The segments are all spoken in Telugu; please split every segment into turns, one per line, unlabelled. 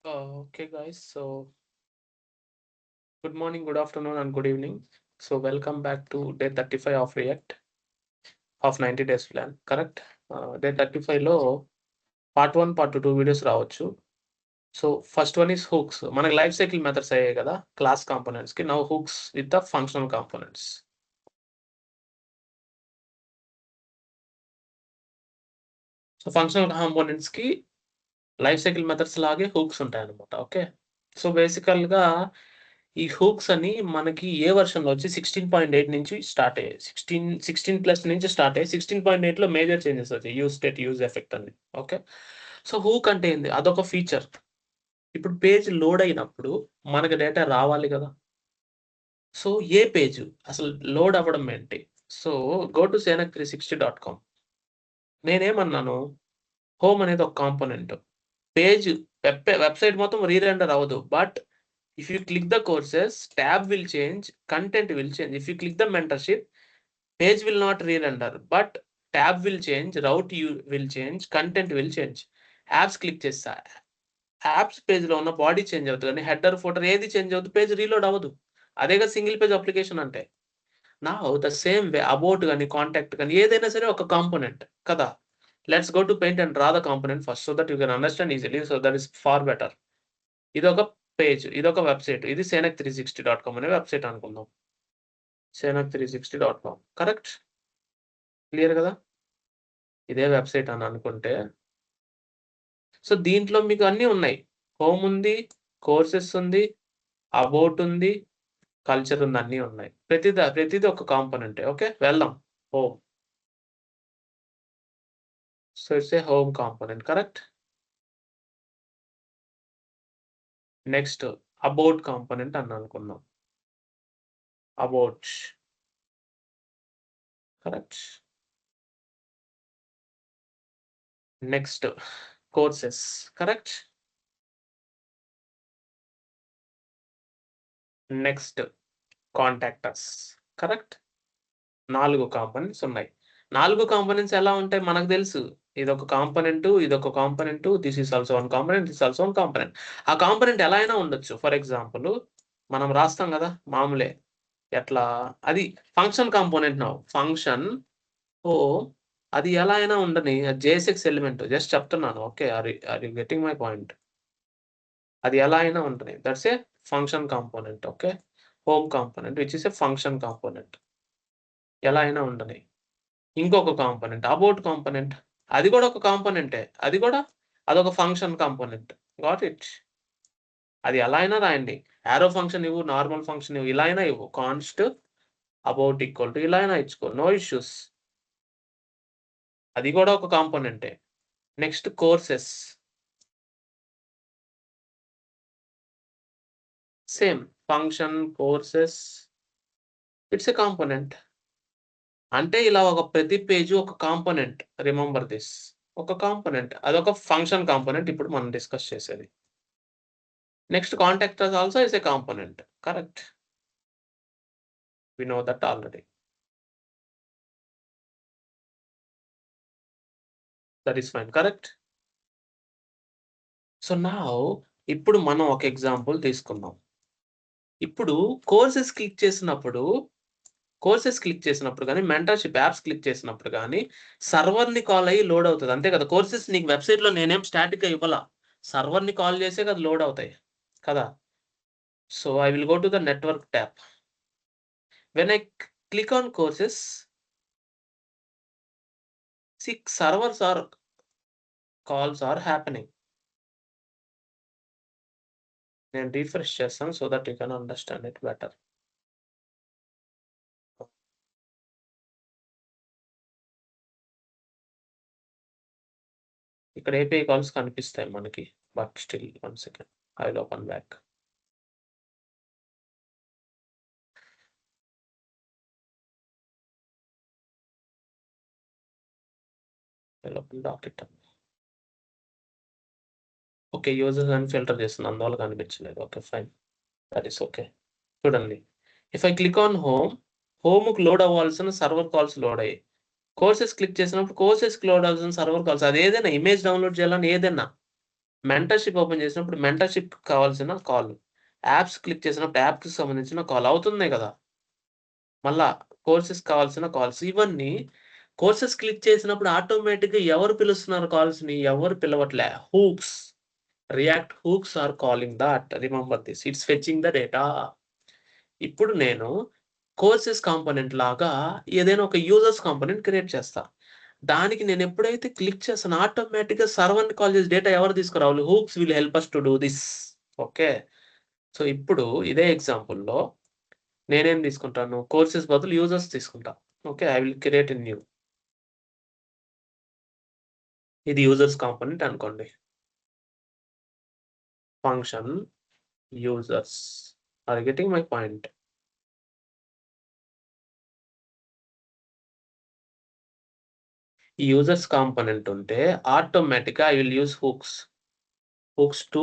Okay, guys. So, good morning, good afternoon, and good evening. So, welcome back to day 35 of React of 90 days plan. Correct? Day 35 లో పార్ట్ 1, పార్ట్ 2 వీడియోస్ రావచ్చు. So, first one is hooks. మనకి లైఫ్ సైకిల్ మెథడ్స్ అయ్యాయి కదా క్లాస్ కాంపోనెంట్స్‌కి. Now hooks with the functional components. So, functional కాంపోనెంట్స్‌కి లైఫ్ సైకిల్ మెథడ్స్ లాగే హూక్స్ ఉంటాయన్నమాట. ఓకే. సో, బేసికల్‌గా ఈ హూక్స్ అని మనకి ఏ వెర్షన్‌లో వచ్చి 16.8 నుంచి స్టార్ట్ అయ్యాయి. 16 ప్లస్ నుంచి స్టార్ట్ అయ్యాయి. 16.8లో మేజర్ చేంజెస్ వచ్చాయి. యూజ్ స్టేట్, యూజ్ ఎఫెక్ట్ అని. ఓకే. సో, హూక్ అంటే ఏంది? అదొక ఫీచర్. ఇప్పుడు పేజ్ లోడ్ అయినప్పుడు మనకు డేటా రావాలి గదా! సో, ఏ పేజు అసలు లోడ్ అవ్వడం ఏంటి? So, go to senac360.com. నేనేమన్నాను? హోమ్ అనేది ఒక కాంపోనెంట్. పేజ్ వెబ్‌సైట్ మొత్తం రీరెండర్ అవ్వదు. But if you click the courses, tab will change, content will change. If you click the mentorship, page will not re-render, but tab will change, route you will change, content will change. Apps click చేస్తా. యాప్స్ పేజ్‌లో ఉన్న బాడీ చేంజ్ అవుతది గానీ హెడర్, ఫూటర్ ఏది చేంజ్ అవ్వదు. పేజ్ రీలోడ్ అవ్వదు. అదేగా సింగిల్ పేజ్ అప్లికేషన్ అంటే. Now the same way about గాని, కాంటాక్ట్ గాని ఏదైనా సరే ఒక కాంపోనెంట్ కదా! Let's go to paint and draw the component first so that you can understand easily. So that is far better. ఇదొక పేజ్. ఇదొక వెబ్‌సైట్. ఇది senac360.com అనే వెబ్‌సైట్ అనుకుందాం. senac360.com correct? క్లియర్ గదా! ఇదే వెబ్‌సైట్ అని అనుకుంటే, సో దీంట్లో మీకు అన్నీ ఉన్నాయి. హోమ్ ఉంది, కోర్సెస్ ఉంది, అబౌట్ ఉంది, కల్చర్ ఉంది అన్నీ ఉన్నాయి. ప్రతిది ఒక కాంపోనెంటే. ఓకే. వెళ్దాం. Home. So it's a home component. Correct? Next about component అని అనుకుందాం. About. Correct? Next courses. Correct? Next contact us. Correct? 4 components ఉన్నాయి. 4 కాంపోనెంట్స్ ఎలా ఉంటాయి మనకు తెలుసు. ఇదొక కాంపోనెంటు, ఇదొక component, this is also one component, this also one component. ఆ కాంపోనెంట్ ఎలా అయినా ఉండొచ్చు. ఫర్ ఎగ్జాంపుల్ మనం రాస్తాం గదా! మామూలే. ఎట్లా? అది function component now. Function home అది ఎలా అయినా ఉండని. అది జేఎస్ఎక్స్ ఎలిమెంట్. జస్ట్ చెప్తున్నాను. Okay. Are you getting my point? అది ఎలా అయినా ఉండని. That's a function component. Okay. Home component which is a function component. ఎలా అయినా ఉండని. ఇంకొక కాంపోనెంట్ అబౌట్ కాంపోనెంట్. అది గూడా ఒక కాంపోనెంటే. అదొక ఫంక్షన్ కాంపోనెంట్. Got it. అది ఎలా అయినా రాయండి. యారో ఫంక్షన్ ఇవ్వు, నార్మల్ ఫంక్షన్ ఇవ్వు, ఇలా అయినా ఇవ్వు. కాన్స్ట్ అబౌట్ ఈక్వల్ టు ఇలా అయినా ఇచ్చుకో. No issues. అది గూడా ఒక కాంపోనెంటే. Next courses. Same function, courses it's a component. అంటే ఇలా ఒక ప్రతి పేజు ఒక కాంపోనెంట్. Remember this. ఒక కాంపోనెంట్. అదొక ఫంక్షన్ కాంపోనెంట్ ఇప్పుడు మనం డిస్కస్ చేసేది. Next, contact us also is a component. Correct. We know that already. That is fine. Correct. So now ఇప్పుడు మనం ఒక ఎగ్జాంపుల్ తీసుకుందాం. ఇప్పుడు కోర్సెస్ క్లిక్ చేసినప్పుడు గాని, మెంటర్‌షిప్ యాప్స్ క్లిక్ చేసినప్పుడు గాని, సర్వర్‌ని కాల్ అయ్యి లోడ్ అవుతది. అంతే కదా! కోర్సెస్ నీకు వెబ్‌సైట్‌లో నేనేం స్టాటిక్‌గా ఇవ్వలా. సర్వర్‌ని కాల్ చేసే కదా లోడ్ అవుతాయి. కదా! So I will go to the network tab. When I click on courses, servers are calls are happening. నేను రిఫ్రెష్ చేస్తాను so that you can understand it better. ఇక్కడ ఏపీఐ కాల్స్ కనిపిస్తాయి మనకి. But still one second. I will open back. I will open docket. Okay. Users అని ఫిల్టర్ చేస్తున్నా. అందువల్ల కనిపించలేదు. Okay. Fine. That is okay. చూడండి. If I click on home, హోమ్‌కి లోడ్ అవ్వాల్సిన సర్వర్ కాల్స్ లోడ్ అయ్యాయి. కోర్సెస్ క్లిక్ చేసినప్పుడు కోర్సెస్‌కి లోడ్ అవ్వాల్సిన సర్వర్ కాల్స్ అదేదైనా ఇమేజ్ డౌన్‌లోడ్ చేయాలని ఏదైనా. మెంటర్‌షిప్ ఓపెన్ చేసినప్పుడు మెంటర్‌షిప్‌కి కావాల్సిన కాల్. యాప్స్ క్లిక్ చేసినప్పుడు యాప్‌కి సంబంధించిన కాల్ అవుతున్నాయి కదా! మళ్ళా కోర్సెస్ కావాల్సిన కాల్స్. ఇవన్నీ కోర్సెస్ క్లిక్ చేసినప్పుడు ఆటోమేటిక్‌గా ఎవరు పిలుస్తున్నారు కాల్స్‌ని? ఎవరు పిలవట్లే. Hooks. React hooks are calling that. Remember this. It's fetching the data. ఇప్పుడు నేను కోర్సెస్ కాంపోనెంట్ లాగా ఏదైనా ఒక యూజర్స్ కాంపోనెంట్ క్రియేట్ చేస్తా. దానికి నేను ఎప్పుడైతే క్లిక్ చేస్తానో ఆటోమేటిక్‌గా సర్వర్‌ని కాల్ చేసి డేటా ఎవరు తీసుకురావాలి? Hooks will help us to do this. Okay. So, ఇప్పుడు ఇదే ఎగ్జాంపుల్‌లో నేనేం తీసుకుంటాను? కోర్సెస్ బదులు యూజర్స్ తీసుకుంటా. Okay. I will create a new. ఇది యూజర్స్ కాంపోనెంట్ అనుకోండి. Function users. Are you getting my point? ఈ యూజర్స్ కాంపోనెంట్ ఉంటే ఆటోమేటిక్‌గా I will use hooks. Hooks to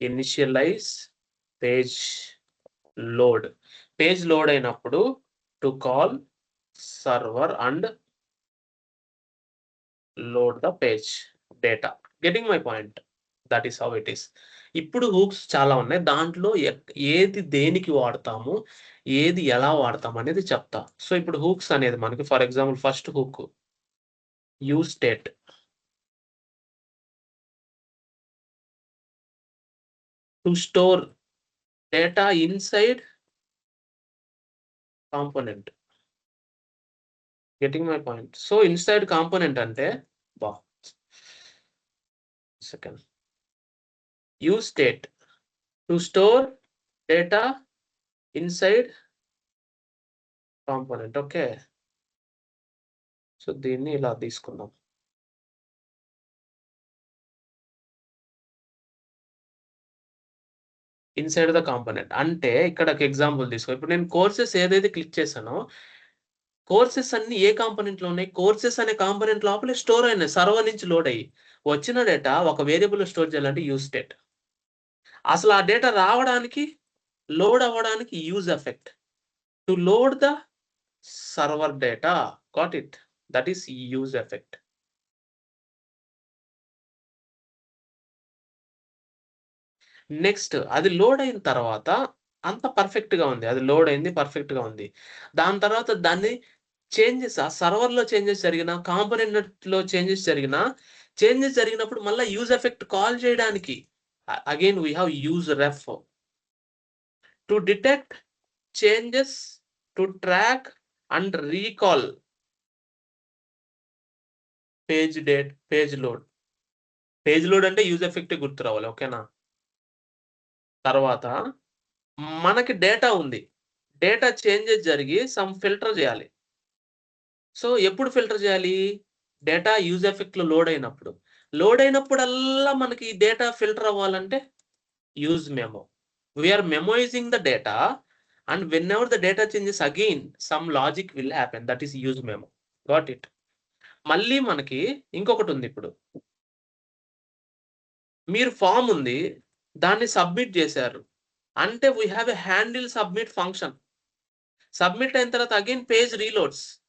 initialize page load. Page load అయినప్పుడు to call server and load the page data. Getting my point? That is how it is. ఇప్పుడు హూక్స్ చాలా ఉన్నాయి. దాంట్లో ఏది దేనికి వాడతాము, ఏది ఎలా వాడతాం అనేది చెప్తా. సో, ఇప్పుడు హూక్స్ అనేది మనకి for example first hook use state. To store data inside component. Getting my point? So, inside component అంటే అబ్బా! Second. Use state to store data inside component. Okay. So, దీన్ని ఇలా తీసుకుందాం. Inside the component. అంటే ఇక్కడ ఒక ఎగ్జాంపుల్ తీసుకో. ఇప్పుడు నేను కోర్సెస్ ఏదైతే క్లిక్ చేశానో, కోర్సెస్ అన్నీ ఏ కాంపోనెంట్‌లో ఉన్నాయి? కోర్సెస్ అనే కాంపోనెంట్ లోపలే స్టోర్ అయినాయి. సర్వర్ నుంచి లోడ్ అయ్యి. వచ్చిన డేటా ఒక వేరియబుల్‌లో స్టోర్ చేయాలంటే యూజ్ స్టేట్. అసలు ఆ డేటా రావడానికి, లోడ్ అవ్వడానికి use effect. To load the server data. Got it. That is use effect. Next అది లోడ్ అయిన తర్వాత అంతా పర్ఫెక్ట్‌గా ఉంది. అది లోడ్ అయింది. పర్ఫెక్ట్‌గా ఉంది. దాని తర్వాత దాన్ని చేంజెస్ ఆ సర్వర్‌లో చేంజెస్ జరిగినా, కాంపోనెంట్‌లో చేంజెస్ జరిగినప్పుడు మళ్ళా యూజ్ ఎఫెక్ట్ కాల్ చేయడానికి again we have use ref to detect changes, to track and recall page load. Page load అంటే యూజ్ ఎఫెక్టే గుర్తు రావాలి. ఓకేనా? తర్వాత మనకి డేటా ఉంది. డేటా చేంజెస్ జరిగి సమ్ ఫిల్టర్ చేయాలి. సో, ఎప్పుడు ఫిల్టర్ చేయాలి? డేటా యూజ్ ఎఫెక్ట్‌లో లోడ్ అయినప్పుడు. లోడ్ అయినప్పుడల్లా మనకి డేటా ఫిల్టర్ అవ్వాలంటే use memo. We are memoizing the data and whenever the data changes again, some logic will happen. That is use memo. Got it? మళ్ళీ మనకి ఇంకొకటుందిప్పుడు. మీరు ఫార్మ్ ఉంది. దాన్ని సబ్మిట్ చేశారు. అంటే we have a handle submit function. Submit అయిన తర్వాత again page reloads.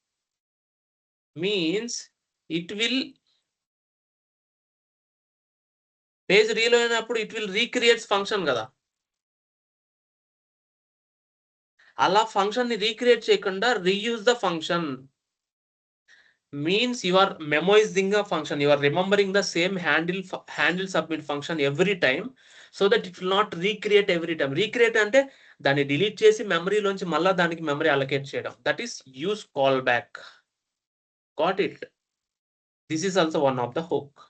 Means it will page reload అయినప్పుడు ఇట్ విల్ రీక్రియేట్స్ ఫంక్షన్ గదా! అలా ఫంక్షన్‌ని రీక్రియేట్ చేయకుండా reuse the function. Means you are memoizing a function. You are remembering the same handle submit function every time so that it will not recreate every time. Recreate అంటే దాన్ని డిలీట్ చేసి మెమరీలోంచి మళ్ళా దానికి మెమరీ అలొకేట్ చేయడం. That is use call back. Got it? This is also one of the hook.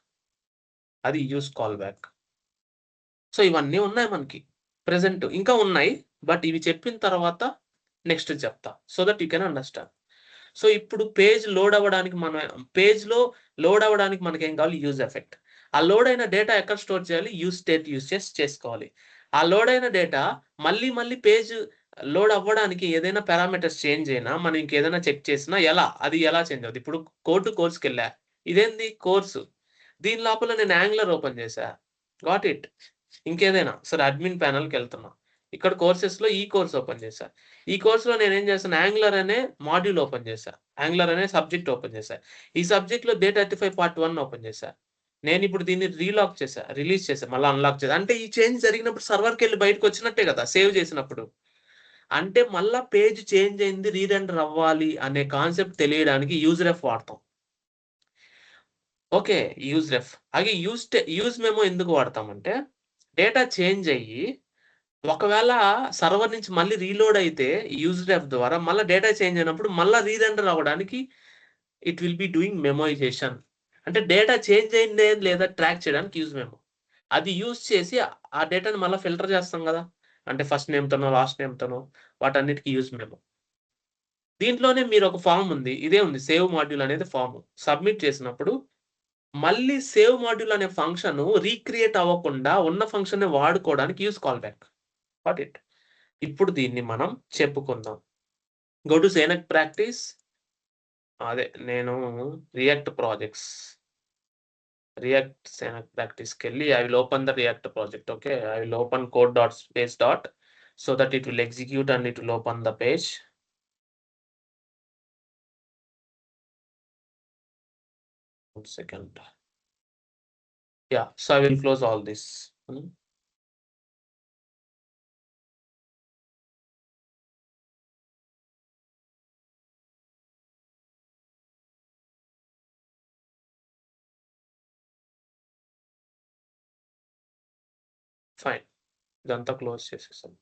అది యూజ్ కాల్ బ్యాక్. సో, ఇవన్నీ ఉన్నాయి మనకి. ప్రెజెంట్ ఇంకా ఉన్నాయి. బట్ ఇవి చెప్పిన తర్వాత నెక్స్ట్ చెప్తా. So that you can understand. So, ఇప్పుడు పేజ్‌లో లోడ్ అవ్వడానికి మనకేం కావాలి? Use effect. ఆ లోడ్ అయిన డేటా ఎక్కడ స్టోర్ చేయాలి? యూజ్ స్టేట్ యూజ్ చేసి చేసుకోవాలి. ఆ లోడ్ అయిన డేటా మళ్ళీ పేజ్ లోడ్ అవ్వడానికి ఏదైనా పారామీటర్స్ చేంజ్ అయినా, మనం ఇంకేదైనా చెక్ చేసినా అది ఎలా చేంజ్ అవుద్ది? ఇప్పుడు కోర్స్‌కెళ్ళా. ఇదేంది? కోర్సు. దీని లోపల నేను యాంగులర్ ఓపెన్ చేశా. Got it? ఇంకేదైనా సరే అడ్మిన్ ప్యానెల్‌కెళ్తున్నా. ఇక్కడ కోర్సెస్‌లో ఈ కోర్స్ ఓపెన్ చేశా. ఈ కోర్స్‌లో నేనేం చేశాను? యాంగులర్ అనే మాడ్యూల్ ఓపెన్ చేశా. యాంగులర్ అనే సబ్జెక్ట్ ఓపెన్ చేశా. ఈ సబ్జెక్ట్‌లో డే 35 పార్ట్ 1 ఓపెన్ చేశా. నేను ఇప్పుడు దీన్ని రిలీజ్ చేశా. మళ్ళీ అన్లాక్ చేశా. అంటే ఈ చేంజ్ జరిగినప్పుడు సర్వర్‌కెళ్ళి బయటకొచ్చినట్టే కదా! సేవ్ చేసినప్పుడు. అంటే మళ్ళా పేజ్ చేంజ్ అయింది. రీరెండర్ అవ్వాలి అనే కాన్సెప్ట్ తెలియడానికి యూజ్‌రెఫ్ వాడతాం. ఓకే. యూజ్‌రెఫ్. అలాగే యూజ్ మెమో ఎందుకు వాడతామంటే, డేటా చేంజ్ అయ్యి, ఒకవేళ సర్వర్ నుంచి మళ్ళీ రీలోడ్ అయితే యూజ్‌రెఫ్ ద్వారా మళ్ళా డేటా చేంజ్ అయినప్పుడు మళ్ళా రీరెండర్ అవ్వడానికి ఇట్ విల్ బి డూయింగ్ మెమోయిజేషన్. అంటే డేటా చేంజ్ అయిందే లేదా ట్రాక్ చేయడానికి యూజ్ మెమో. అది యూజ్ చేసి ఆ డేటాని మళ్ళా ఫిల్టర్ చేస్తాం గదా! అంటే ఫస్ట్ నేమ్‌తోనో, లాస్ట్ నేమ్‌తోనో వాటన్నిటికి యూజ్ మెమో. దీంట్లోనే మీరొక ఫార్మ్ ఉంది. ఇదే ఉంది. సేవ్ మాడ్యూల్ అనేది ఫార్మ్. సబ్మిట్ చేసినప్పుడు మళ్ళీ సేవ్ మాడ్యూల్ అనే ఫంక్షన్ రీక్రియేట్ అవ్వకుండా ఉన్న ఫంక్షన్‌ని వాడుకోవడానికి use call back. Got it. ఇప్పుడు దీన్ని మనం చెప్పుకుందాం. Go to Senac practice. అదే నేను రియాక్ట్ ప్రాజెక్ట్స్. రియాక్ట్ సేనక్ ప్రాక్టీస్‌కెళ్ళి I will open the React project. Okay. I will open code dot space dot so that it will execute and it will open the page. One second. Yeah. So I will close all this. Fine. ఇదంతా క్లోజ్ చేసేసాను.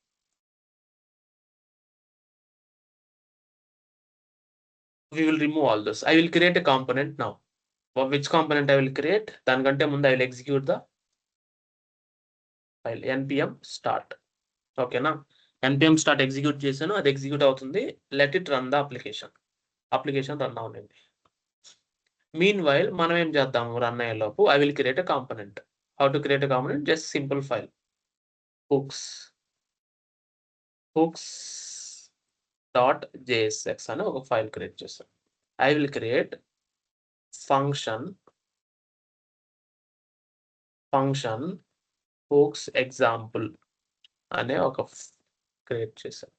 We will remove all this. I will create a component now. Which component I will create? దానికంటే ముందు I will execute the file npm start. ఓకేనా? npm start ఎగ్జిక్యూట్ చేశాను. అది ఎగ్జిక్యూట్ అవుతుంది. Let it run the application. Application run అవ్వనివ్వండి. మీన్ వైల్ మనం ఏం చేద్దాము రన్ అయ్యేలోపు I will create a component. How to create a component? Just simple file. hooks dot JSX అని ఒక ఫైల్ క్రియేట్ చేస్తాను. I will create function hooks example అనే ఒక క్రియేట్ చేశాను.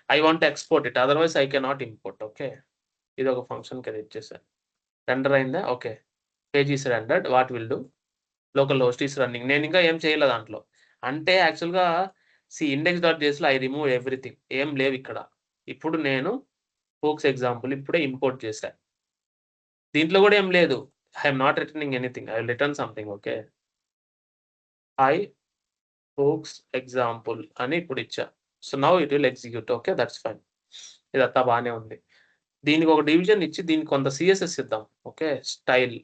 I want export it. Otherwise I cannot import. Okay. ఇది ఒక ఫంక్షన్ క్రియేట్ చేశాను. రెండర్ అయిందా? Okay. Page is rendered. What will do? Local host is running. నేను ఇంకా ఏం చేయలే దాంట్లో. అంటే యాక్చువల్‌గా index.jsలో ఐ రిమూవ్ ఎవ్రీథింగ్. ఏం లేవు ఇక్కడ. ఇప్పుడు నేను హూక్స్ ఎగ్జాంపుల్ ఇప్పుడే ఇంపోర్ట్ చేశా. దీంట్లో కూడా ఏం లేదు. I am not returning anything. I will return something. Okay. Hooks example అని ఇప్పుడు ఇచ్చా. So now it will execute. Okay. That's fine. ఇదంతా బానే ఉంది. దీనికి ఒక డివిజన్ ఇచ్చి దీనికి కొంత సీఎస్ఎస్ ఇద్దాం. Okay. Style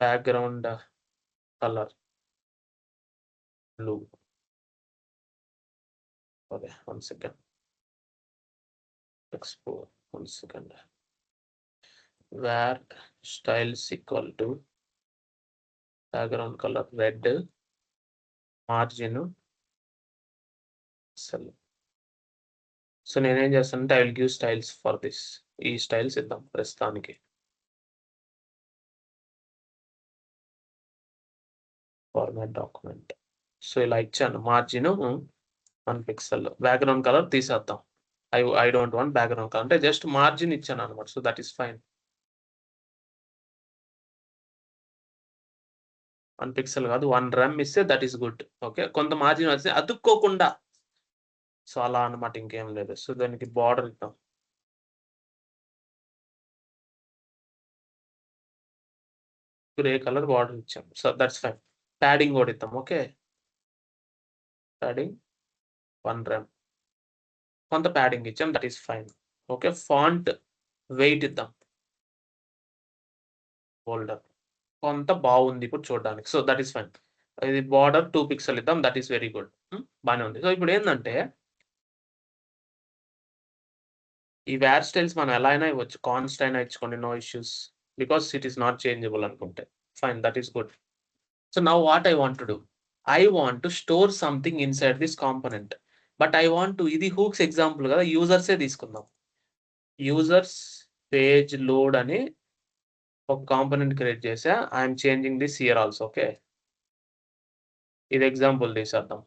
background colour blue. Okay. 1 second. Export. 1 second. Where styles equal to background colour red, margin cell. So నేనేం చేస్తానంటే I will give styles for this. ఈ స్టైల్స్ ఇద్దాం ప్రస్తుతానికి. Format document. సో ఇలా ఇచ్చాను. Margin 1 pixel. బ్యాక్‌గ్రౌండ్ కలర్ తీసేద్దాం. I don't want background colour. అంటే జస్ట్ మార్జిన్ ఇచ్చానన్నమాట. So that is fine. 1 pixel కాదు 1 రెమ్ ఇస్తే దట్ ఈస్ గుడ్. ఓకే. కొంత మార్జిన్ వస్తే అతుక్కోకుండా. సో అలా అన్నమాట. ఇంకేం లేదు. సో దానికి బార్డర్ ఇద్దాం. గ్రే కలర్ బార్డర్ ఇచ్చాం. So that's fine. ప్యాడింగ్ కూడా ఇద్దాం. ఓకే. Padding 1 REM. కొంత ప్యాడింగ్ ఇచ్చాం. That is fine. Okay. Font wait ఇద్దాం. బోల్డర్. కొంత బాగుంది ఇప్పుడు చూడడానికి. So that is fine. ఇది బార్డర్ 2 పిక్సెల్ ఇద్దాం. That is very good. బానే ఉంది. సో ఇప్పుడు ఏందంటే ఈ వేర్ స్టైల్స్ మనం ఎలా అయినా ఇవ్వచ్చు. కాన్స్ట్ అయినా ఇచ్చుకోండి. No issues. Because it is not changeable అనుకుంటే. Fine. That is good. So now what I want to do? I want to store something inside this component. But I want to ఇది హూక్స్ ఎగ్జాంపుల్ కదా యూజర్సే తీసుకుందాం. యూజర్స్ పేజ్ లోడ్ అని ఒక కాంపోనెంట్ క్రియేట్ చేసా. I'm changing this here also. Okay. ఇది ఎగ్జాంపుల్ తీసేద్దాం.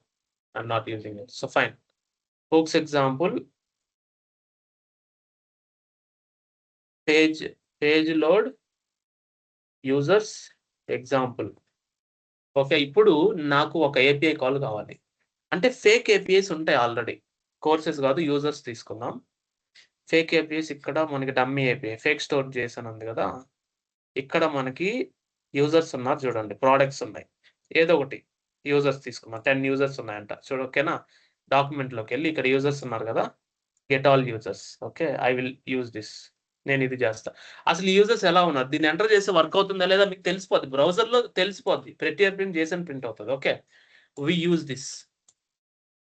I'm not using it. So fine. Hooks example page load users example. Okay. ఇప్పుడు నాకు ఒక ఏపీఐ కాల్ కావాలి. అంటే ఫేక్ ఏపీఐస్ ఉంటాయి ఆల్రెడీ. కోర్సెస్ కాదు, యూజర్స్ తీసుకుందాం. ఫేక్ ఏపీఐస్ ఇక్కడ మనకి డమ్మీ ఏపీఐ ఫేక్ స్టోర్ చేసాను ఉంది కదా! ఇక్కడ మనకి యూజర్స్ ఉన్నారు చూడండి. ప్రొడక్ట్స్ ఉన్నాయి. ఏదో ఒకటి యూజర్స్ తీసుకుందాం. 10 యూజర్స్ ఉన్నాయంట. ఓకేనా? డాక్యుమెంట్‌లోకెళ్ళి ఇక్కడ యూజర్స్ ఉన్నారు కదా! Get all users. Okay. I will use this. నేను ఇది చేస్తా. అసలు ఈ యూజర్స్ ఎలా ఉన్నారు? దీన్ని ఎంటర్ చేస్తే వర్క్ అవుతుందా లేదా మీకు తెలిసిపోద్ది. బ్రౌజర్‌లో తెలిసిపోద్ది. ప్రెటియర్ ప్రింట్ జేసన్ ప్రింట్ అవుతది. Okay. We use this.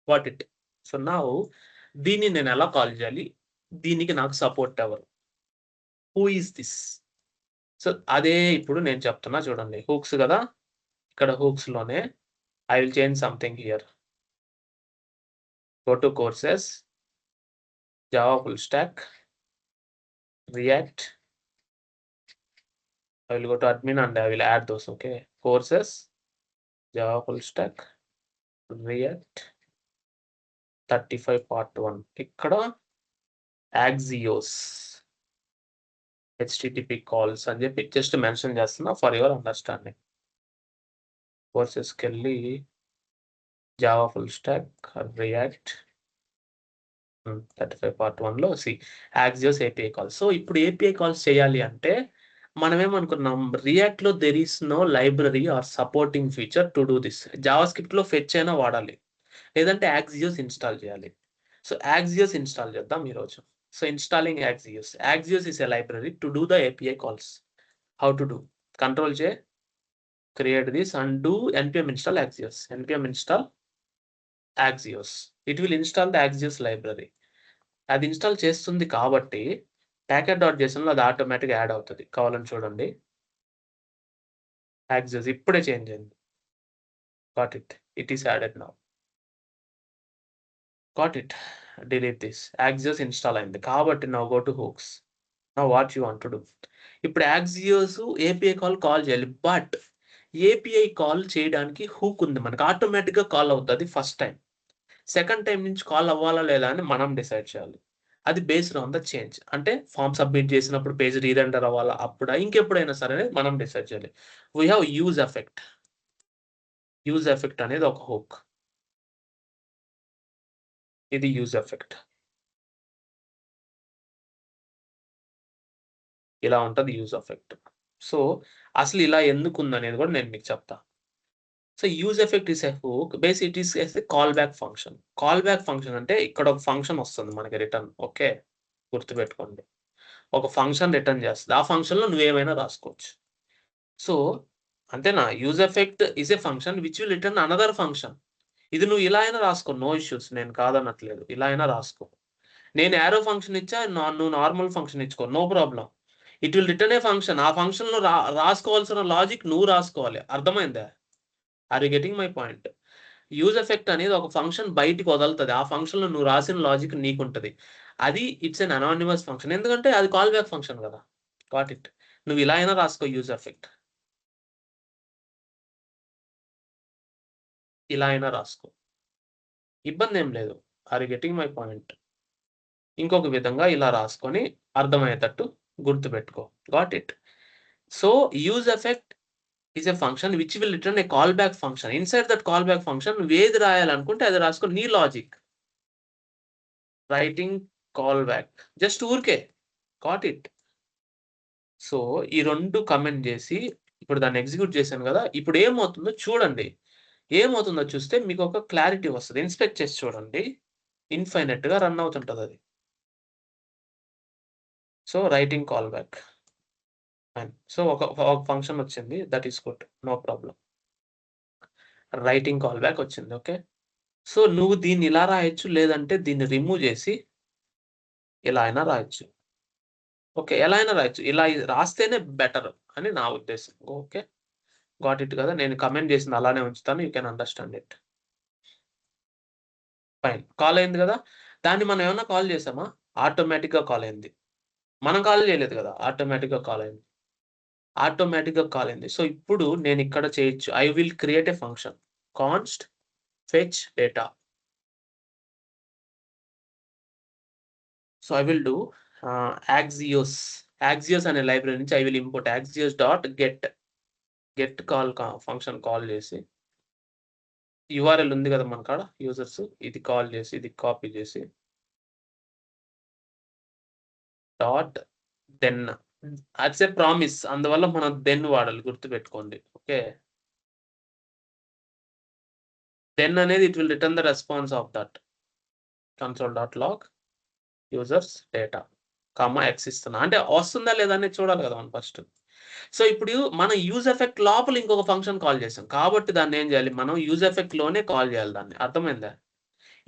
Got it. So, now దీన్ని నేను ఎలా కాల్ చేయాలి? దీనికి నాకు సపోర్ట్ ఎవరు? Who is this? సో, అదే ఇప్పుడు నేను చెప్తున్నా చూడండి. హూక్స్ గదా! ఇక్కడ హూక్స్‌లోనే I will change something here. Go to courses, Java full stack, React. I will go to admin and I will add those. Okay. Courses, Java full stack, React, 35 part 1. ఇక్కడ Axios, HTTP calls అని చెప్పి జస్ట్ మెన్షన్ చేస్తున్నా ఫర్ యువర్ అండర్స్టాండింగ్. కోర్సెస్కి వెళ్ళి Java full stack, React 35 part 1లో Axios API కాల్స్. సో ఇప్పుడు API కాల్స్ చేయాలి అంటే మనం ఏమనుకున్నాం, రియాక్ట్‌లో there is no library or supporting feature to do this. జావాస్క్రిప్ట్‌లో ఫెచ్ అయినా వాడాలి. లేదంటే యాక్సియోస్ ఇన్‌స్టాల్ చేయాలి. సో యాక్సియోస్ ఇన్‌స్టాల్ చేద్దాం ఈరోజు. So installing Axios. Axios is a library to do the API calls. How to do? Control J, create this and do npm install Axios. npm install Axios. It will install the Axios library. అది ఇన్‌స్టాల్ చేస్తుంది కాబట్టి package.jsonలో అది ఆటోమేటిక్‌గా యాడ్ అవుతది. కావాలని చూడండి. Axios ఇప్పుడే చేంజ్ అయింది. Got it. It is added now. Got it. Delete this. Axios install అయింది. కాబట్టి now go to hooks. Now what you want to do? ఇప్పుడు Axios API కాల్ చేయాలి. బట్ API కాల్ చేయడానికి హూక్ ఉంది మనకు. ఆటోమేటిక్‌గా కాల్ అవుతది ఫస్ట్ టైమ్. సెకండ్ టైమ్ నుంచి కాల్ అవ్వాలా లేదా అని మనం డిసైడ్ చేయాలి. అది బేస్డ్ ఆన్ ద చేంజ్. అంటే ఫార్మ్ సబ్మిట్ చేసినప్పుడు పేజ్ రీరెండర్ అవ్వాలా? అప్పుడా? ఇంకెప్పుడైనా సరే మనం డిసైడ్ చేయాలి. We have use effect. Use effect అనేది ఒక హుక్. ఇది యూజ్ ఎఫెక్ట్. ఇలా ఉంటది యూజ్ ఎఫెక్ట్. సో, అసలు ఇలా ఎందుకుందనేది కూడా నేను మీకు చెప్తా. So, use effect is a hook. It is a call back function. Call back function అంటే ఇక్కడ ఒక ఫంక్షన్ వస్తుంది మనకి రిటర్న్. ఓకే. గుర్తుపెట్టుకోండి. ఒక ఫంక్షన్ రిటర్న్ చేస్తది. ఆ ఫంక్షన్‌లో నువ్వేమైనా రాసుకోవచ్చు. సో, అంతేనా? Use effect is a function which will return another function. ఇది నువ్వు ఇలా అయినా రాసుకో. No issues. నేను కాదనట్లేదు. ఇలా అయినా రాసుకో. నేను యారో ఫంక్షన్ ఇచ్చా. నువ్వు నార్మల్ ఫంక్షన్ ఇచ్చుకో. No problem. It will return a function. ఆ ఫంక్షన్‌లో రాసుకోవాల్సిన లాజిక్ నువ్వు రాసుకోవాలి. అర్థమైందా? Are you getting my point? Use effect అనేది ఒక ఫంక్షన్ బయటికి వదలుతది. ఆ ఫంక్షన్‌లో నువ్వు రాసిన లాజిక్ నీకుంటది. అది ఇట్స్ ఎన్ అనానిమస్ ఫంక్షన్. ఎందుకంటే అది కాల్ బ్యాక్ ఫంక్షన్ గదా! Got it. నువ్వు ఇలా అయినా రాసుకో యూజ్ ఎఫెక్ట్. ఇలా అయినా రాసుకో. ఇబ్బందేం లేదు. Are you getting my point? ఇంకొక విధంగా ఇలా రాసుకొని అర్థమయ్యేటట్టు గుర్తుపెట్టుకో. Got it. So, use effect is a function which will return a call back function. Inside that call back function నువ్వేది రాయాలనుకుంటే అది రాసుకో. నీ logic. Writing call back. Just ఊరికే. Got it. సో, ఈ 2 కమెంట్ జేసి ఇప్పుడు దాన్ని ఎగ్జిక్యూట్ చేశాను గదా! ఇప్పుడు ఏమవుతుందో చూడండి. ఏమవుతుందో చూస్తే మీకొక క్లారిటీ వస్తది. ఇన్స్‌పెక్ట్ చేసి చూడండి. ఇన్‌ఫైనైట్‌గా రన్ అవుతుంటదది. So, writing call back. Fine. So, ఒక ఫంక్షన్ వచ్చింది. That is good. No problem. Writing call back వచ్చింది. ఓకే. సో, నువ్వు దీన్ని ఇలా రాయొచ్చు. లేదంటే దీన్ని రిమూవ్ చేసి ఇలా అయినా రాయొచ్చు. ఓకే. ఎలా అయినా రాయొచ్చు. ఇలా రాస్తేనే బెటర్ అని నా ఉద్దేశం. ఓకే. గాట్ ఇట్ కదా! నేను కమెంట్ చేసింది అలానే ఉంచుతాను. You can understand it. Fine. Call అయింది గదా! దాన్ని మనం ఏమన్నా కాల్ చేసామా? ఆటోమేటిక్‌గా కాల్ అయింది. మనం కాల్ చేయలేదు గదా! ఆటోమేటిక్‌గా కాల్ అయింది. ఆటోమేటిక్‌గా కాల్ అయింది. సో, ఇప్పుడు నేనిక్కడ చేయొచ్చు. I will create a function. Const fetch data. So, I will do Axios అనే లైబ్రరీ నుంచి I will import Axios dot get call function call చేసి యూఆర్ఎల్ ఉంది కదా మన కాడ యూజర్స్, ఇది కాల్ చేసి ఇది కాపీ చేసి dot then it's a promise, అందువల్ల మనం దెన్ వాడాలి, గుర్తుపెట్టుకోండి. ఓకే, దెన్ అనేది it will return the response of that console.log users data X ఇస్తున్నా, అంటే వస్తుందా లేదా అనేది చూడాలి కదా మనం ఫస్ట్. సో ఇప్పుడు మనం యూజ్ ఎఫెక్ట్ లోపల ఇంకొక ఫంక్షన్ కాల్ చేసాం కాబట్టి దాన్ని ఏం చేయాలి, మనం యూజ్ ఎఫెక్ట్ లోనే కాల్ చేయాలి దాన్ని. అర్థమైందా?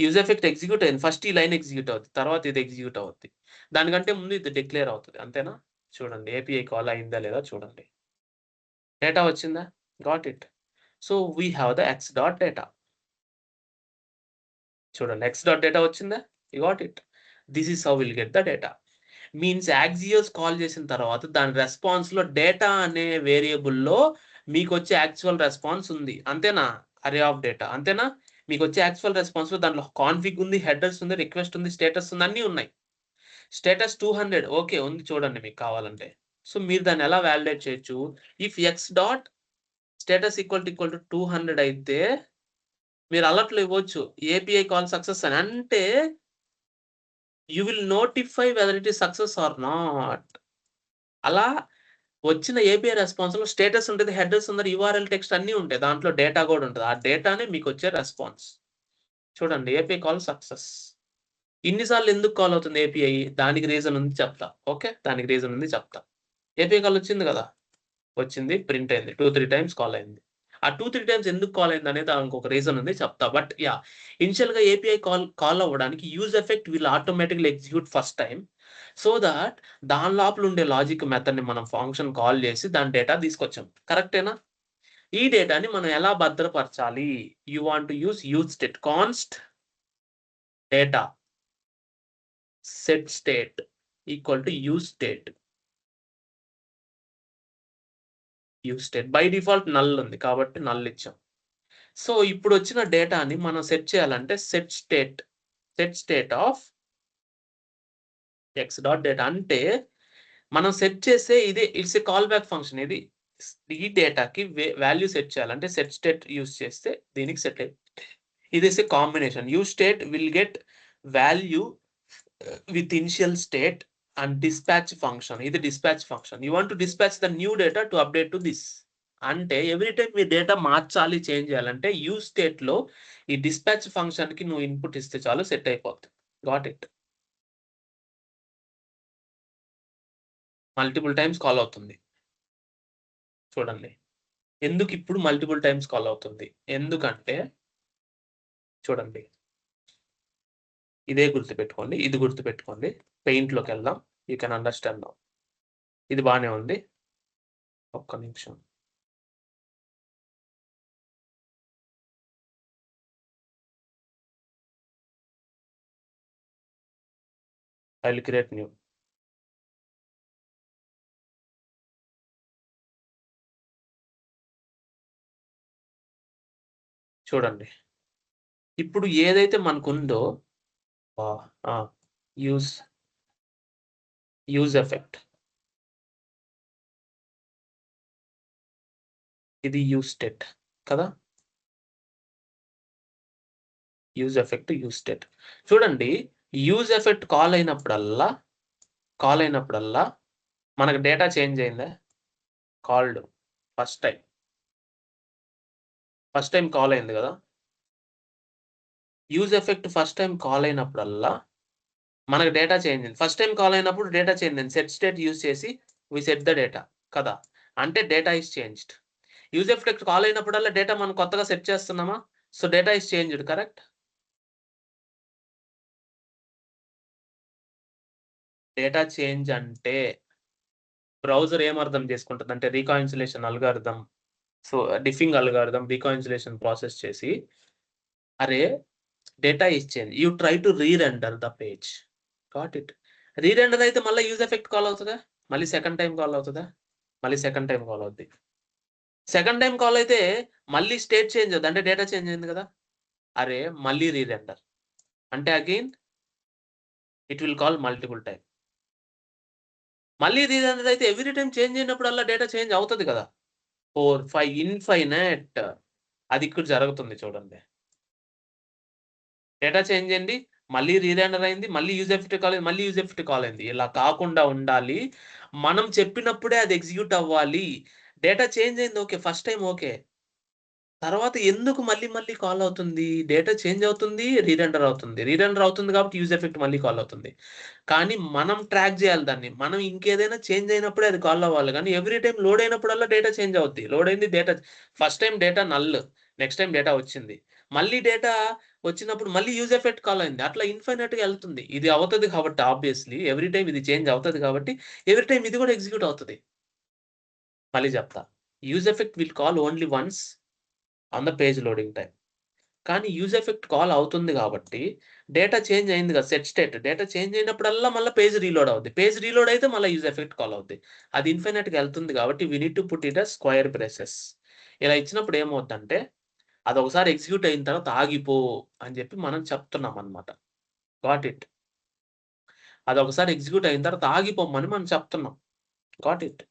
యూజ్ ఎఫెక్ట్ ఎగ్జిక్యూట్ అయింది, ఫస్ట్ ఈ లైన్ ఎగ్జిక్యూట్ అవుతుంది, తర్వాత ఇది ఎగ్జిక్యూట్ అవుతుంది, దానికంటే ముందు ఇది డిక్లేర్ అవుతుంది. అంతేనా? చూడండి ఏపీఐ కాల్ అయిందా లేదా చూడండి. డేటా వచ్చిందా? Got it. So we have the x dot data. చూడండి ఎక్స్ డాట్ డేటా వచ్చిందా? You got it. This is how will get the data. Means Axios call చేసిన తర్వాత దాని రెస్పాన్స్ లో డేటా అనే వేరియబుల్లో మీకు వచ్చే యాక్చువల్ రెస్పాన్స్ ఉంది. అంతేనా? అరే ఆఫ్ డేటా. అంతేనా? మీకు వచ్చే యాక్చువల్ రెస్పాన్స్ లో దాంట్లో కాన్ఫిగ్ ఉంది, హెడర్స్ ఉంది, రిక్వెస్ట్ ఉంది, స్టేటస్ ఉంది, అన్నీ ఉన్నాయి. స్టేటస్ 200 ఓకే ఉంది, చూడండి మీకు కావాలంటే. సో మీరు దాన్ని ఎలా వాలిడేట్ చేయొచ్చు? If X dot status equal to 200 అయితే మీరు అలర్ట్లు ఇవ్వచ్చు ఏపీఐ కాల్ సక్సెస్ అని. అంటే you will notify weather it is success or not. అలా వచ్చిన ఏపీఐ రెస్పాన్స్ లో స్టేటస్ ఉంటుంది, హెడర్స్ ఉంది, యూఆర్ఎల్ టెక్స్ట్ అన్నీ ఉంటాయి, దాంట్లో డేటా కూడా ఉంటుంది. ఆ డేటానే మీకు వచ్చే రెస్పాన్స్. చూడండి ఏపీఐ కాల్ సక్సెస్. ఇన్నిసార్లు ఎందుకు కాల్ అవుతుంది ఏపీఐ? దానికి రీజన్ ఉంది చెప్తా. ఓకే, దానికి రీజన్ ఉంది చెప్తా. ఏపీఐ కాల్ వచ్చింది కదా, వచ్చింది, ప్రింట్ అయింది, 2-3 టైమ్స్ కాల్ అయింది. ఆ 2-3 టైమ్స్ ఎందుకు కాల్ అయింది అనేది దానికి ఒక రీజన్ ఉంది చెప్తా. బట్ యా, ఇనిషియల్ గా ఏపీఐ కాల్ అవ్వడానికి use effect will automatically execute first time, so that దాని లోపల ఉండే లాజిక్ మెథడ్ ని మనం ఫంక్షన్ కాల్ చేసి దాని డేటా తీసుకొచ్చాం. కరెక్టేనా? ఈ డేటాని మనం ఎలా భద్రపరచాలి? You want to use state const data set state equal to use state. By default null ఉంది కాబట్టి నల్ ఇచ్చాం. సో ఇప్పుడు వచ్చిన డేటాని మనం సెట్ చేయాలంటే set state of x dot data. అంటే మనం సెట్ చేసే ఇదే, it's a call back function. ఇది ఈ డేటాకి వాల్యూ సెట్ చేయాలంటే సెట్ స్టేట్ యూస్ చేస్తే దీనికి సెట్ అయ్యి ఇది a combination. Use state will get value with initial state and dispatch function. ఇది dispatch function. You want to dispatch the new data to update to this. అంటే ఎవ్రీ టైం మీ డేటా మార్చాలి, చేంజ్ చేయాలంటే యూజ్ స్టేట్ లో ఈ డిస్పాచ్ ఫంక్షన్ కి నువ్వు ఇన్పుట్ ఇస్తే చాలు, సెట్ అయిపోతుంది. Got it. Multiple times call అవుతుంది. చూడండి ఎందుకు ఇప్పుడు మల్టిపుల్ టైమ్స్ కాల్ అవుతుంది, ఎందుకంటే చూడండి ఇదే గుర్తుపెట్టుకోండి, ఇది గుర్తుపెట్టుకోండి. పెయింట్ లోకి వెళ్దాం, యూ కెన్ అండర్స్టాండ్ నౌ. ఇది బాగానే ఉంది, ఒక్క నిమిషం. I will create new. చూడండి ఇప్పుడు ఏదైతే మనకుందో యూజ్ ఎఫెక్ట్, ఇది యూజ్ స్టేట్ కదా, యూజ్ ఎఫెక్ట్ యూజ్ స్టేట్. చూడండి యూజ్ ఎఫెక్ట్ కాల్ అయినప్పుడల్లా మనకు డేటా చేంజ్ అయిందా? కాల్డ్ ఫస్ట్ టైం కాల్ అయింది కదా. Use effect first time call అయినప్పుడల్లా మనకు డేటా చేంజ్ అయింది. ఫస్ట్ టైం కాల్ అయినప్పుడు డేటా చేంజ్ అయింది, సెట్ స్టేట్ యూజ్ చేసి వి సెట్ ద డేటా కదా, అంటే data is changed. Use effect call అయినప్పుడల్లా data మనం కొత్తగా సెట్ చేస్తున్నామా, so data is changed. Correct. Data change అంటే బ్రౌజర్ ఏం అర్థం చేసుకుంటుంది అంటే reconciliation algorithm, so diffing algorithm reconciliation process చేసి అరే data is change, you try to rerender the page. Got it. Rerender అయితే మళ్ళీ యూజ్ ఎఫెక్ట్ కాల్ అవుతుందా, మళ్ళీ సెకండ్ టైం కాల్ అవుతుందా, మళ్ళీ సెకండ్ టైం కాల్ అవుద్ది. సెకండ్ టైం కాల్ అయితే మళ్ళీ స్టేట్ చేంజ్ అవుతుంది, అంటే డేటా చేంజ్ అయింది కదా. అరే మళ్ళీ రీరెండర్ అంటే again it will call multiple time. మళ్ళీ రీజనర్ అయితే ఎవ్రీ టైం చేంజ్ అయినప్పుడల్లా డేటా చేంజ్ అవుతుంది కదా. 4, 5 ఇన్ఫైనైట్. అది ఇక్కడ జరుగుతుంది చూడండి. డేటా చేంజ్ అయింది, మళ్ళీ రీరెండర్ అయింది, మళ్ళీ యూజర్ కాల్ అయింది, మళ్ళీ యూజర్ కాల్ అయింది. ఇలా కాకుండా ఉండాలి. మనం చెప్పినప్పుడే అది ఎగ్జిక్యూట్ అవ్వాలి. డేటా చేంజ్ అయింది ఓకే. First time okay. తర్వాత ఎందుకు మళ్ళీ మళ్ళీ కాల్ అవుతుంది? డేటా చేంజ్ అవుతుంది, రీరెండర్ అవుతుంది. రీరెండర్ అవుతుంది కాబట్టి యూజ్ ఎఫెక్ట్ మళ్ళీ కాల్ అవుతుంది. కానీ మనం ట్రాక్ చేయాలి దాన్ని. మనం ఇంకేదైనా చేంజ్ అయినప్పుడే అది కాల్ అవ్వాలి. కానీ ఎవ్రీ టైమ్ లోడ్ అయినప్పుడల్లా డేటా చేంజ్ అవుద్ది. లోడ్ అయింది data first time data null. Next time data వచ్చింది. మళ్ళీ డేటా వచ్చినప్పుడు మళ్ళీ యూజ్ ఎఫెక్ట్ కాల్ అయింది. అట్లా ఇన్ఫైనైట్‌గా ఎళ్తుంది. ఇది అవుతది కాబట్టి ఆబ్వియస్‌లీ ఎవ్రీ టైమ్ ఇది చేంజ్ అవుతది కాబట్టి ఎవ్రీ టైమ్ ఇది కూడా ఎగ్జిక్యూట్ అవుతది. మళ్ళీ చెప్తా. Use effect will call only once on the page loading time. కానీ యూజ్ ఎఫెక్ట్ కాల్ అవుతుంది కాబట్టి డేటా చేంజ్ అయింది కదా సెట్ స్టేట్. డేటా చేంజ్ అయినప్పుడల్లా మళ్ళా పేజ్ రీలోడ్ అవుద్ది. పేజ్ రీలోడ్ అయితే మళ్ళా యూజ్ ఎఫెక్ట్ కాల్ అవుద్ది. అది ఇన్ఫినిట్‌గా ఎళ్తుంది కాబట్టి we need to put it as square braces. ఇలా ఇచ్చినప్పుడు ఏమవుద్దంటే అదొకసారి ఎగ్జిక్యూట్ అయిన తర్వాత ఆగిపో అని చెప్పి మనం చెప్తున్నామన్నమాట. Got it. అదొకసారి ఎగ్జిక్యూట్ అయిన తర్వాత ఆగిపోమ్మని మనం చెప్తున్నాం. Got it.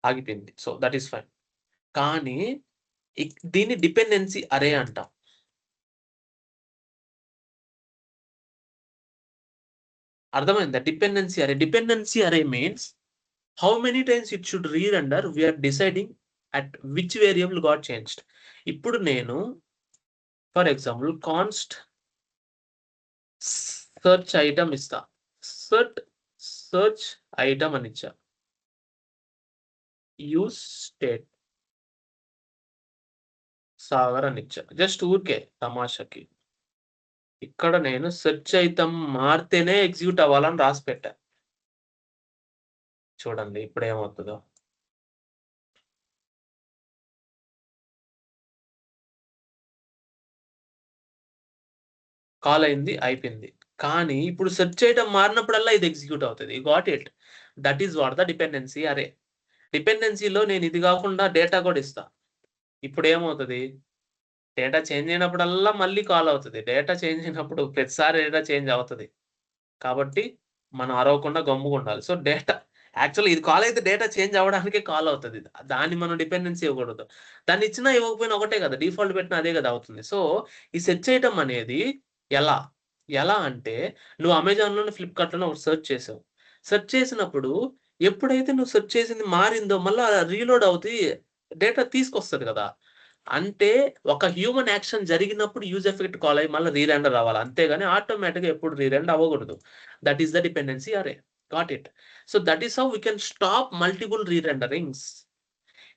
ఆగిపోయింది. So that is fine. కానీ దీన్ని డిపెండెన్సీ అరే అంటాం. అర్థమైందా? Dependency array means how many times it should rerender we are deciding at which variable got changed. ఇప్పుడు నేను for example const search item ఇస్తా. సెర్చ్ ఐటమ్ అని ఇచ్చా. యూస్ స్టేట్ సాగర్ అని ఇచ్చా. జస్ట్ ఊరికే తమాషాకి. ఇక్కడ నేను సెర్చ్ ఐటమ్ మారితేనే ఎగ్జిక్యూట్ అవ్వాలని రాసి పెట్టా. చూడండి ఇప్పుడు ఏమవుతుందో. కాల్ అయింది, అయిపోయింది. కానీ ఇప్పుడు సెర్చ్ చేయడం మారినప్పుడల్లా ఇది ఎగ్జిక్యూట్ అవుతది. Got it. That is what the dependency అరే. డిపెండెన్సీలో నేను ఇది కాకుండా డేటా కూడా ఇస్తా. ఇప్పుడు ఏమవుతది? డేటా చేంజ్ అయినప్పుడల్లా మళ్ళీ కాల్ అవుతది. డేటా చేంజ్ అయినప్పుడు ప్రతిసారి డేటా చేంజ్ అవుతది. కాబట్టి మనం అరవకుండా గమ్ముగుండాలి. సో డేటా యాక్చువల్లీ ఇది కాల్ అయితే డేటా చేంజ్ అవ్వడానికే కాల్ అవుతది. దాన్ని మనం డిపెండెన్సీ ఇవ్వకూడదు. దాన్ని ఇచ్చినా ఇవ్వకపోయినా ఒకటే కదా! డిఫాల్ట్ పెట్టినా అదే కదా అవుతుంది. సో ఈ సెట్ చేయటం అనేది ఎలా? ఎలా అంటే నువ్వు అమెజాన్‌లోనే, ఫ్లిప్‌కార్ట్‌లోనే ఒకటి సెర్చ్ చేసావు. సెర్చ్ చేసినప్పుడు ఎప్పుడైతే నువ్వు సెర్చ్ చేసింది మారిందో మళ్ళా రీలోడ్ అవుతి డేటా తీసుకొస్తది కదా! అంటే ఒక హ్యూమన్ యాక్షన్ జరిగినప్పుడు యూజ్ ఎఫెక్ట్ కాల్ అయ్యి మళ్ళా రీరెండర్ అవ్వాలి. అంతేగాని ఆటోమేటిక్‌గా ఎప్పుడు రీరెండర్ అవ్వకూడదు. That is the dependency array. Got it. So that is how we can stop multiple rerenderings.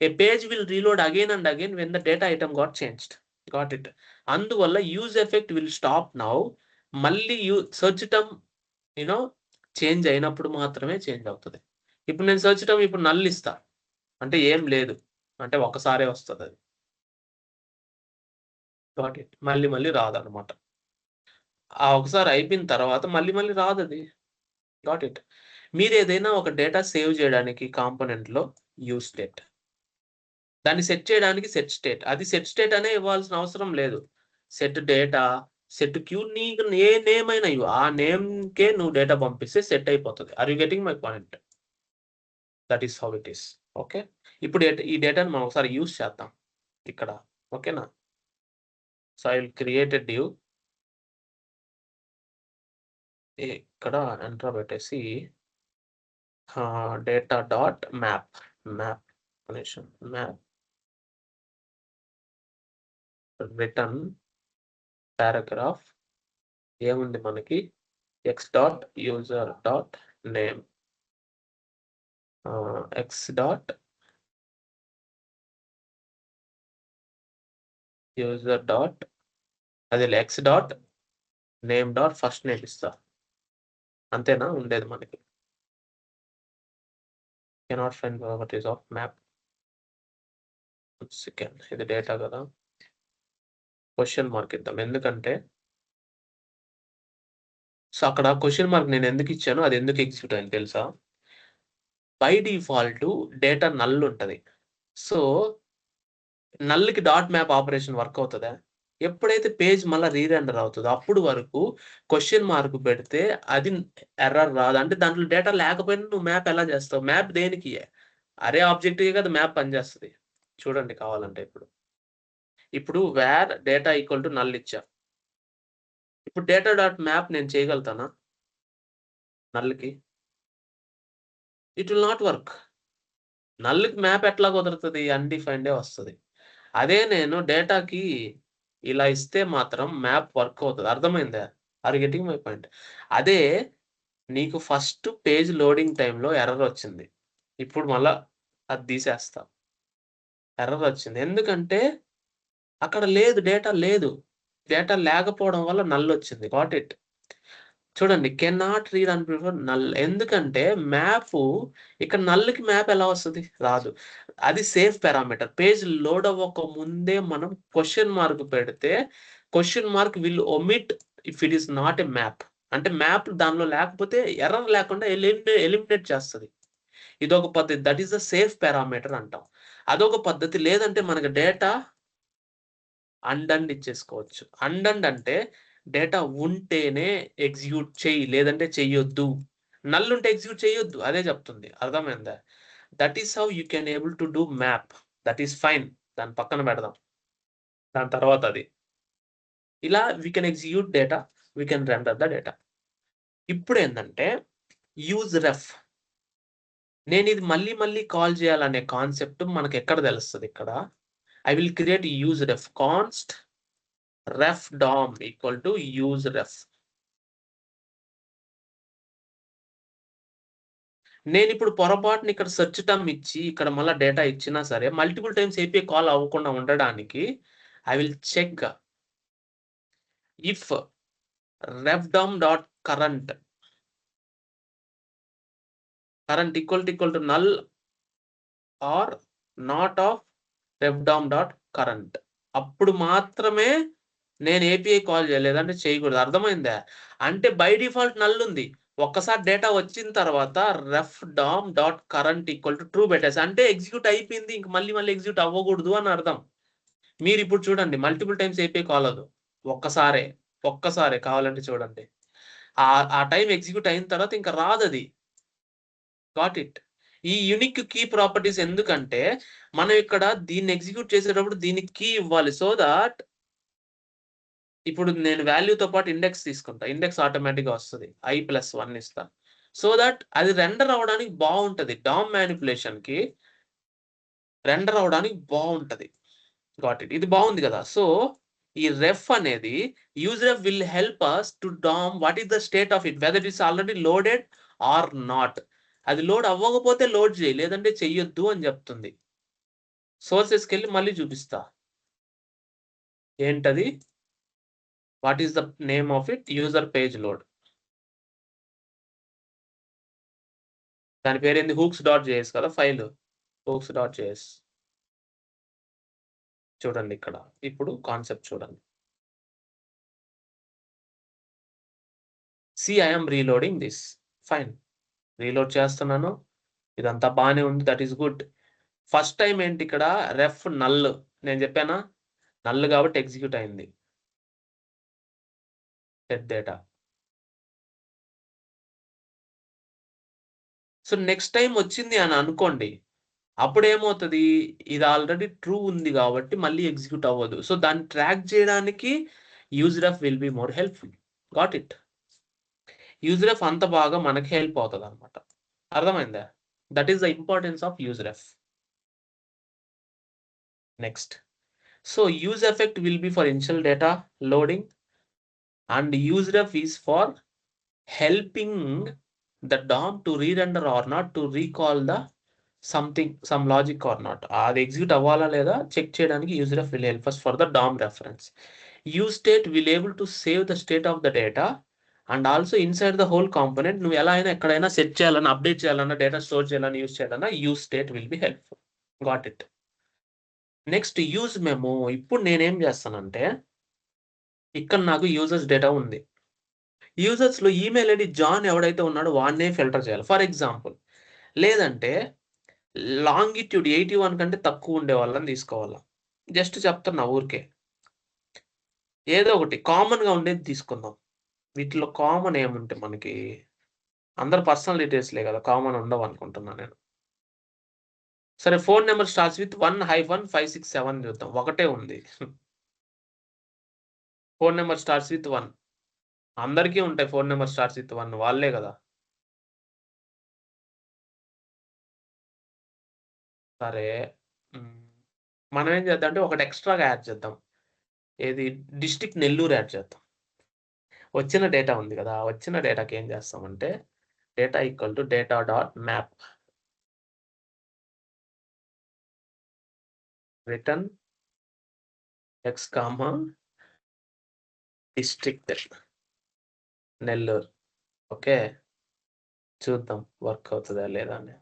A page will reload again and again when the data item got changed. Got it. అందువల్ల use effect will stop now. మళ్ళీ search term you know change అయినప్పుడు మాత్రమే చేంజ్ అవుతది. ఇప్పుడు నేను సెర్చ్ టర్మ్ ఇప్పుడు నల్ ఇస్తా. అంటే ఏం లేదు. అంటే ఒక్కసారే వస్తదది. Got it. మళ్ళీ మళ్ళీ రాదన్నమాట. ఆ ఒకసారి అయిపోయిన తర్వాత మళ్ళీ మళ్ళీ రాదది. Got it. మీరేదైనా ఒక డేటా సేవ్ చేయడానికి కాంపోనెంట్‌లో యూజ్ స్టేట్. దాన్ని సెట్ చేయడానికి సెట్ స్టేట్. అది సెట్ స్టేట్ అనే ఇవ్వాల్సిన అవసరం లేదు. సెట్ డేటా, సెట్ క్యూ నీకు ఏ నేమ్ అయినా ఇవ్వు. ఆ నేమ్‌కే నువ్వు డేటా పంపిస్తే సెట్ అయిపోతది. Are you getting my point? That is how it is. Okay. ఇప్పుడు ఈ డేటాను మనం ఒకసారి యూజ్ చేద్దాం ఇక్కడ. ఓకేనా? So, I will create a div. ఇక్కడ ఎంటర్ పెట్టేసి డేటా డాట్ మ్యాప్. మ్యాప్ నిమిషం. మ్యాప్ రిటర్న్ పారాగ్రాఫ్ ఏముంది మనకి x dot user dot name. X dot user dot అదేలే x dot name dot first name ఇస్తా. అంతేనా ఉండేది మనకి. Cannot find properties of map. Second ఇది డేటా కదా! క్వెషన్ మార్క్ ఇద్దాం. ఎందుకంటే సో, అక్కడ క్వెషన్ మార్క్ నేను ఎందుకు ఇచ్చానో అది ఎందుకు ఎగ్జిక్యూట్ అయింది తెలుసా? బై డిఫాల్ట్ డేటా నల్ ఉంటది. సో, నల్‌కి డాట్ మ్యాప్ ఆపరేషన్ వర్క్ అవుతదా? ఎప్పుడైతే పేజ్ మళ్ళా రీరెండర్ అవుతదో అప్పుడు వరకు క్వెషన్ మార్క్ పెడితే అది ఎర్రర్ రాదు. అంటే దాంట్లో డేటా లేకపోయినా నువ్వు మ్యాప్ ఎలా చేస్తావు? మ్యాప్ దేనికి? అరే ఆబ్జెక్ట్‌కే కదా మ్యాప్ పనిచేస్తది. చూడండి కావాలంటే ఇప్పుడు. ఇప్పుడు where data equal to null ఇచ్చా. ఇప్పుడు డేటా డాట్ మ్యాప్ నేను చేయగలుగుతానా? నల్‌కి? It will not work. నల్‌కి మ్యాప్ ఎట్లా కుదురుతది? అన్‌డిఫైన్డే వస్తది. అదే నేను డేటాకి ఇలా ఇస్తే మాత్రం మ్యాప్ వర్క్ అవుతది. అర్థమైందా? Are you getting my point? అదే నీకు ఫస్ట్ పేజ్ లోడింగ్ టైమ్‌లో ఎర్రర్ వచ్చింది. ఇప్పుడు మళ్ళా అది తీసేస్తా. ఎర్రర్ వచ్చింది. ఎందుకంటే అక్కడ లేదు డేటా లేదు. డేటా లేకపోవడం వల్ల నల్ వచ్చింది. Got it. చూడండి can not read and prefer null. ఎందుకంటే మ్యాపు ఇక్కడ నల్‌కి మ్యాప్ ఎలా వస్తది? రాదు. అది సేఫ్ పారామీటర్. పేజ్ లోడ్ అవ్వక ముందే మనం క్వెషన్ మార్క్ పెడితే question mark will omit if it is not a map. అంటే మ్యాప్ దానిలో లేకపోతే ఎర్రర్ లేకుండా ఎలిమినేట్ చేస్తది. ఇదొక పద్ధతి. That is the safe parameter అంటాం. అదొక పద్ధతి. లేదంటే మనకు డేటా అన్‌డన్ ఇచ్చేసుకోవచ్చు. అన్‌డన్ అంటే డేటా ఉంటేనే ఎగ్జిక్యూట్ చెయ్యి. లేదంటే చెయ్యొద్దు. నల్ ఉంటే ఎగ్జిక్యూట్ చేయొద్దు. అదే చెప్తుంది. అర్థమైందా? That is how you can able to do map. That is fine. దాన్ని పక్కన పెడదాం. దాని తర్వాత అది. ఇలా we can execute data. We can render the data. ఇప్పుడేందంటే యూజ్ రెఫ్. నేనిది మళ్ళీ మళ్ళీ కాల్ చేయాలనే కాన్సెప్ట్ మనకెక్కడ తెలుస్తది ఇక్కడ. I will create use ref. Const ref DOM equal to use ref. నేనిప్పుడు పొరపాటున ఇక్కడ సెర్చ్ టర్మ్ ఇచ్చి, ఇక్కడ మళ్ళా డేటా ఇచ్చినా సరే, మల్టిపుల్ టైమ్స్ ఏపీఐ కాల్ అవ్వకుండా ఉండడానికి I will check if refdom dot current equal to null or not of refdom dot current. అప్పుడు మాత్రమే నేను ఏపీఐ కాల్ చేయాలి. లేదంటే చేయకూడదు. అర్థమైందా? అంటే బై డిఫాల్ట్ నల్ ఉంది. ఒక్కసారి డేటా వచ్చిన తర్వాత refdom dot current equal to true పెట్టేసా. అంటే ఎగ్జిక్యూట్ అయిపోయింది. ఇంక మళ్ళీ మళ్ళీ ఎగ్జిక్యూట్ అవ్వకూడదు అని అర్థం. మీరిప్పుడు చూడండి మల్టిపుల్ టైమ్స్ ఏపీఐ కాల్ అవ్వదు. ఒక్కసారే. ఒక్కసారే కావాలంటే చూడండి. ఆ టైమ్ ఎగ్జిక్యూట్ అయిన తర్వాత ఇంక రాదది. Got it. ఈ యూనిక్ కీ ప్రాపర్టీస్ ఎందుకంటే, మనం ఇక్కడ దీన్ని ఎగ్జిక్యూట్ చేసేటప్పుడు దీనికి కీ ఇవ్వాలి. సో థట్ ఇప్పుడు నేను వాల్యూతో పాటు ఇండెక్స్ తీసుకుంటా. ఇండెక్స్ ఆటోమేటిక్‌గా వస్తది. i+1 ఇస్తా. సో థట్ అది రెండర్ అవ్వడానికి బావుంటది. డామ్ మానిప్యులేషన్‌కి రెండర్ అవ్వడానికి బావుంటది. Got it. ఇది బావుంది గదా! సో, ఈ రెఫ్ అనేది use ref will help us to DOM what is the state of it. Whether it is already loaded or not. అది లోడ్ అవ్వకపోతే లోడ్ చేయి. లేదంటే చెయ్యొద్దు అని చెప్తుంది. సోర్సెస్‌కెళ్ళి మళ్ళీ చూపిస్తా. ఏంటది? What is the name of it? User page load. దాని పేరేంది? hooks.js కదా ఫైలు. hooks.js. చూడండి ఇక్కడ. ఇప్పుడు కాన్సెప్ట్ చూడండి. See I am reloading this. Fine. Reload చేస్తున్నాను. ఇదంతా బానే ఉంది. That is good. First time ఏంటి ఇక్కడ రెఫ్ నల్. నేను చెప్పానా? నల్ కాబట్టి ఎగ్జిక్యూట్ అయింది. Set data. So next time వచ్చింది అని అనుకోండి. అప్పుడేమవుతది? ఇది ఆల్రెడీ ట్రూ ఉంది కాబట్టి మళ్ళీ ఎగ్జిక్యూట్ అవ్వదు. సో దాన్ని ట్రాక్ చేయడానికి use ref will be more helpful. Got it. Use ref అంత బాగా మనకి హెల్ప్ అవుతదన్నమాట. అర్థమైందా? That is the importance of use ref. Next. So use effect will be for initial data loading and use ref is for helping the DOM to re-render or not, to recall the something, some logic or not. అది ఎగ్జిక్యూట్ అవ్వాలా లేదా చెక్ చేయడానికి యూజ్‌రెఫ్ will help us for the DOM reference. use state will able to save the state of the data and also inside the whole component నువ్వు ఎలా అయినా ఎక్కడైనా సెట్ చేయాలన్నా, అప్డేట్ చేయాలన్నా, డేటా స్టోర్ చేయాలన్నా, యూజ్ చేయాలన్నా use state will be helpful. Got it. Next use memo. ఇప్పుడు నేనేం చేస్తానంటే ఇక్కడ నాకు యూజర్స్ డేటా ఉంది. యూజర్స్‌లో ఈమెయిల్ ఐడీ జాన్ ఎవడైతే ఉన్నాడో వాడినే ఫిల్టర్ చేయాలి. For example. లేదంటే లాంగిట్యూడ్ 81 కంటే తక్కువ ఉండే వాళ్ళని తీసుకోవాలా. జస్ట్ చెప్తున్నా ఊరికే. ఏదో ఒకటి కామన్‌గా ఉండేది తీసుకుందాం. వీటిలో కామన్ ఏముంటే మనకి అందరి పర్సనల్ డీటెయిల్స్‌లే గదా! కామన్ ఉండవనుకుంటున్నా నేను. సరే ఫోన్ నంబర్ స్టార్ట్స్ విత్ 1-567 చూద్దాం. ఒకటే ఉంది. Phone number starts with 1. అందరికీ ఉంటాయి ఫోన్ నంబర్ స్టార్ట్స్ విత్ 1 వాళ్ళే గదా! సరే. హ్మ్. మనం ఏం చేద్దాం అంటే ఒకటి ఎక్స్‌ట్రాగా యాడ్ చేద్దాం. ఏది డిస్ట్రిక్ట్ నెల్లూరు యాడ్ చేద్దాం. వచ్చిన డేటా ఉంది గదా! వచ్చిన డేటాకి ఏం చేస్తామంటే data equal to data dot map return X comma district Nellore. Okay. చూద్దాం వర్క్ అవుతదా లేదా అని.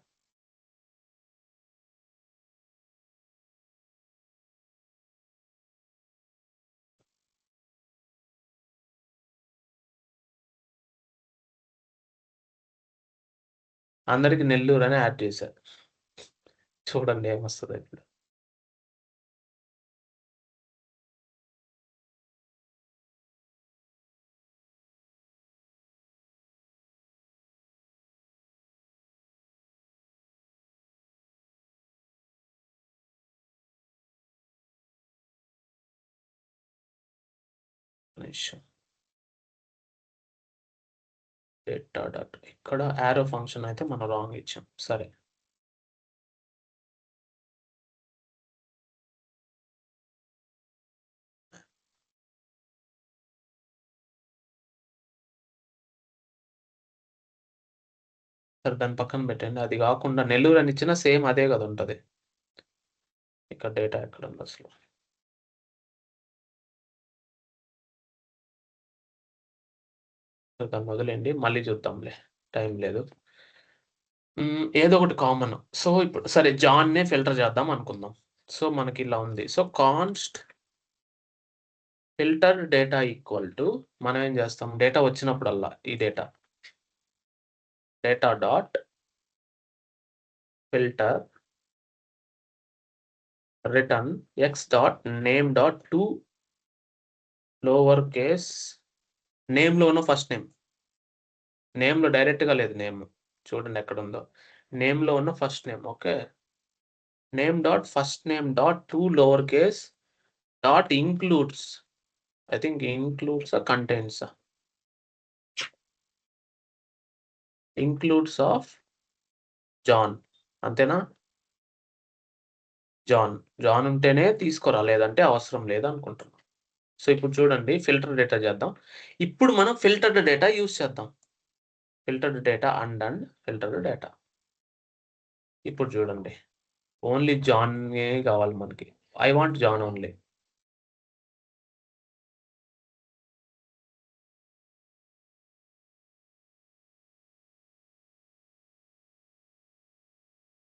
అందరికి నెల్లూరు అని యాడ్ చేశా. చూడండి ఏమొస్తదో ఇప్పుడు. నిమిషం. డేటా డాట్ ఇక్కడ యారో ఫంక్షన్ అయితే మనం రాంగ్ ఇచ్చాం. సరే. సరే దాన్ని పక్కన పెట్టండి. అది గాకుండా నెల్లూరు అని ఇచ్చినా సేమ్ అదే గదా ఉంటది. ఇక్కడ డేటా ఎక్కడుందసలు? దాన్ని వదిలేయండి. మళ్ళీ చూద్దాంలే. టైం లేదు. ఏదో ఒకటి కామన్. సో, ఇప్పుడు సరే జాన్‌నే ఫిల్టర్ చేద్దాం అనుకుందాం. సో, మనకిలా ఉంది. So, const filter data equal to మనం ఏం చేస్తాం డేటా వచ్చినప్పుడల్లా ఈ data dot filter return x dot name dot to lower case నేమ్‌లో ఉన్న ఫస్ట్ నేమ్. నేమ్‌లో డైరెక్ట్‌గా లేదు నేమ్. చూడండి ఎక్కడుందో. నేమ్‌లో ఉన్న first name. Okay. Name dot first name dot to lower case dot includes I think ఇంక్లూడ్సా? కంటెంట్సా? Includes of John. అంతేనా? జాన్. జాన్ ఉంటేనే తీసుకురా లేదంటే అవసరం లేదనుకుంటున్నా. సో, ఇప్పుడు చూడండి ఫిల్టర్ డేటా చేద్దాం. ఇప్పుడు మనం ఫిల్టర్డ్ డేటా యూజ్ చేద్దాం. Filtered data filtered data. ఇప్పుడు చూడండి. ఓన్లీ జానే కావాలి మనకి. I want John only.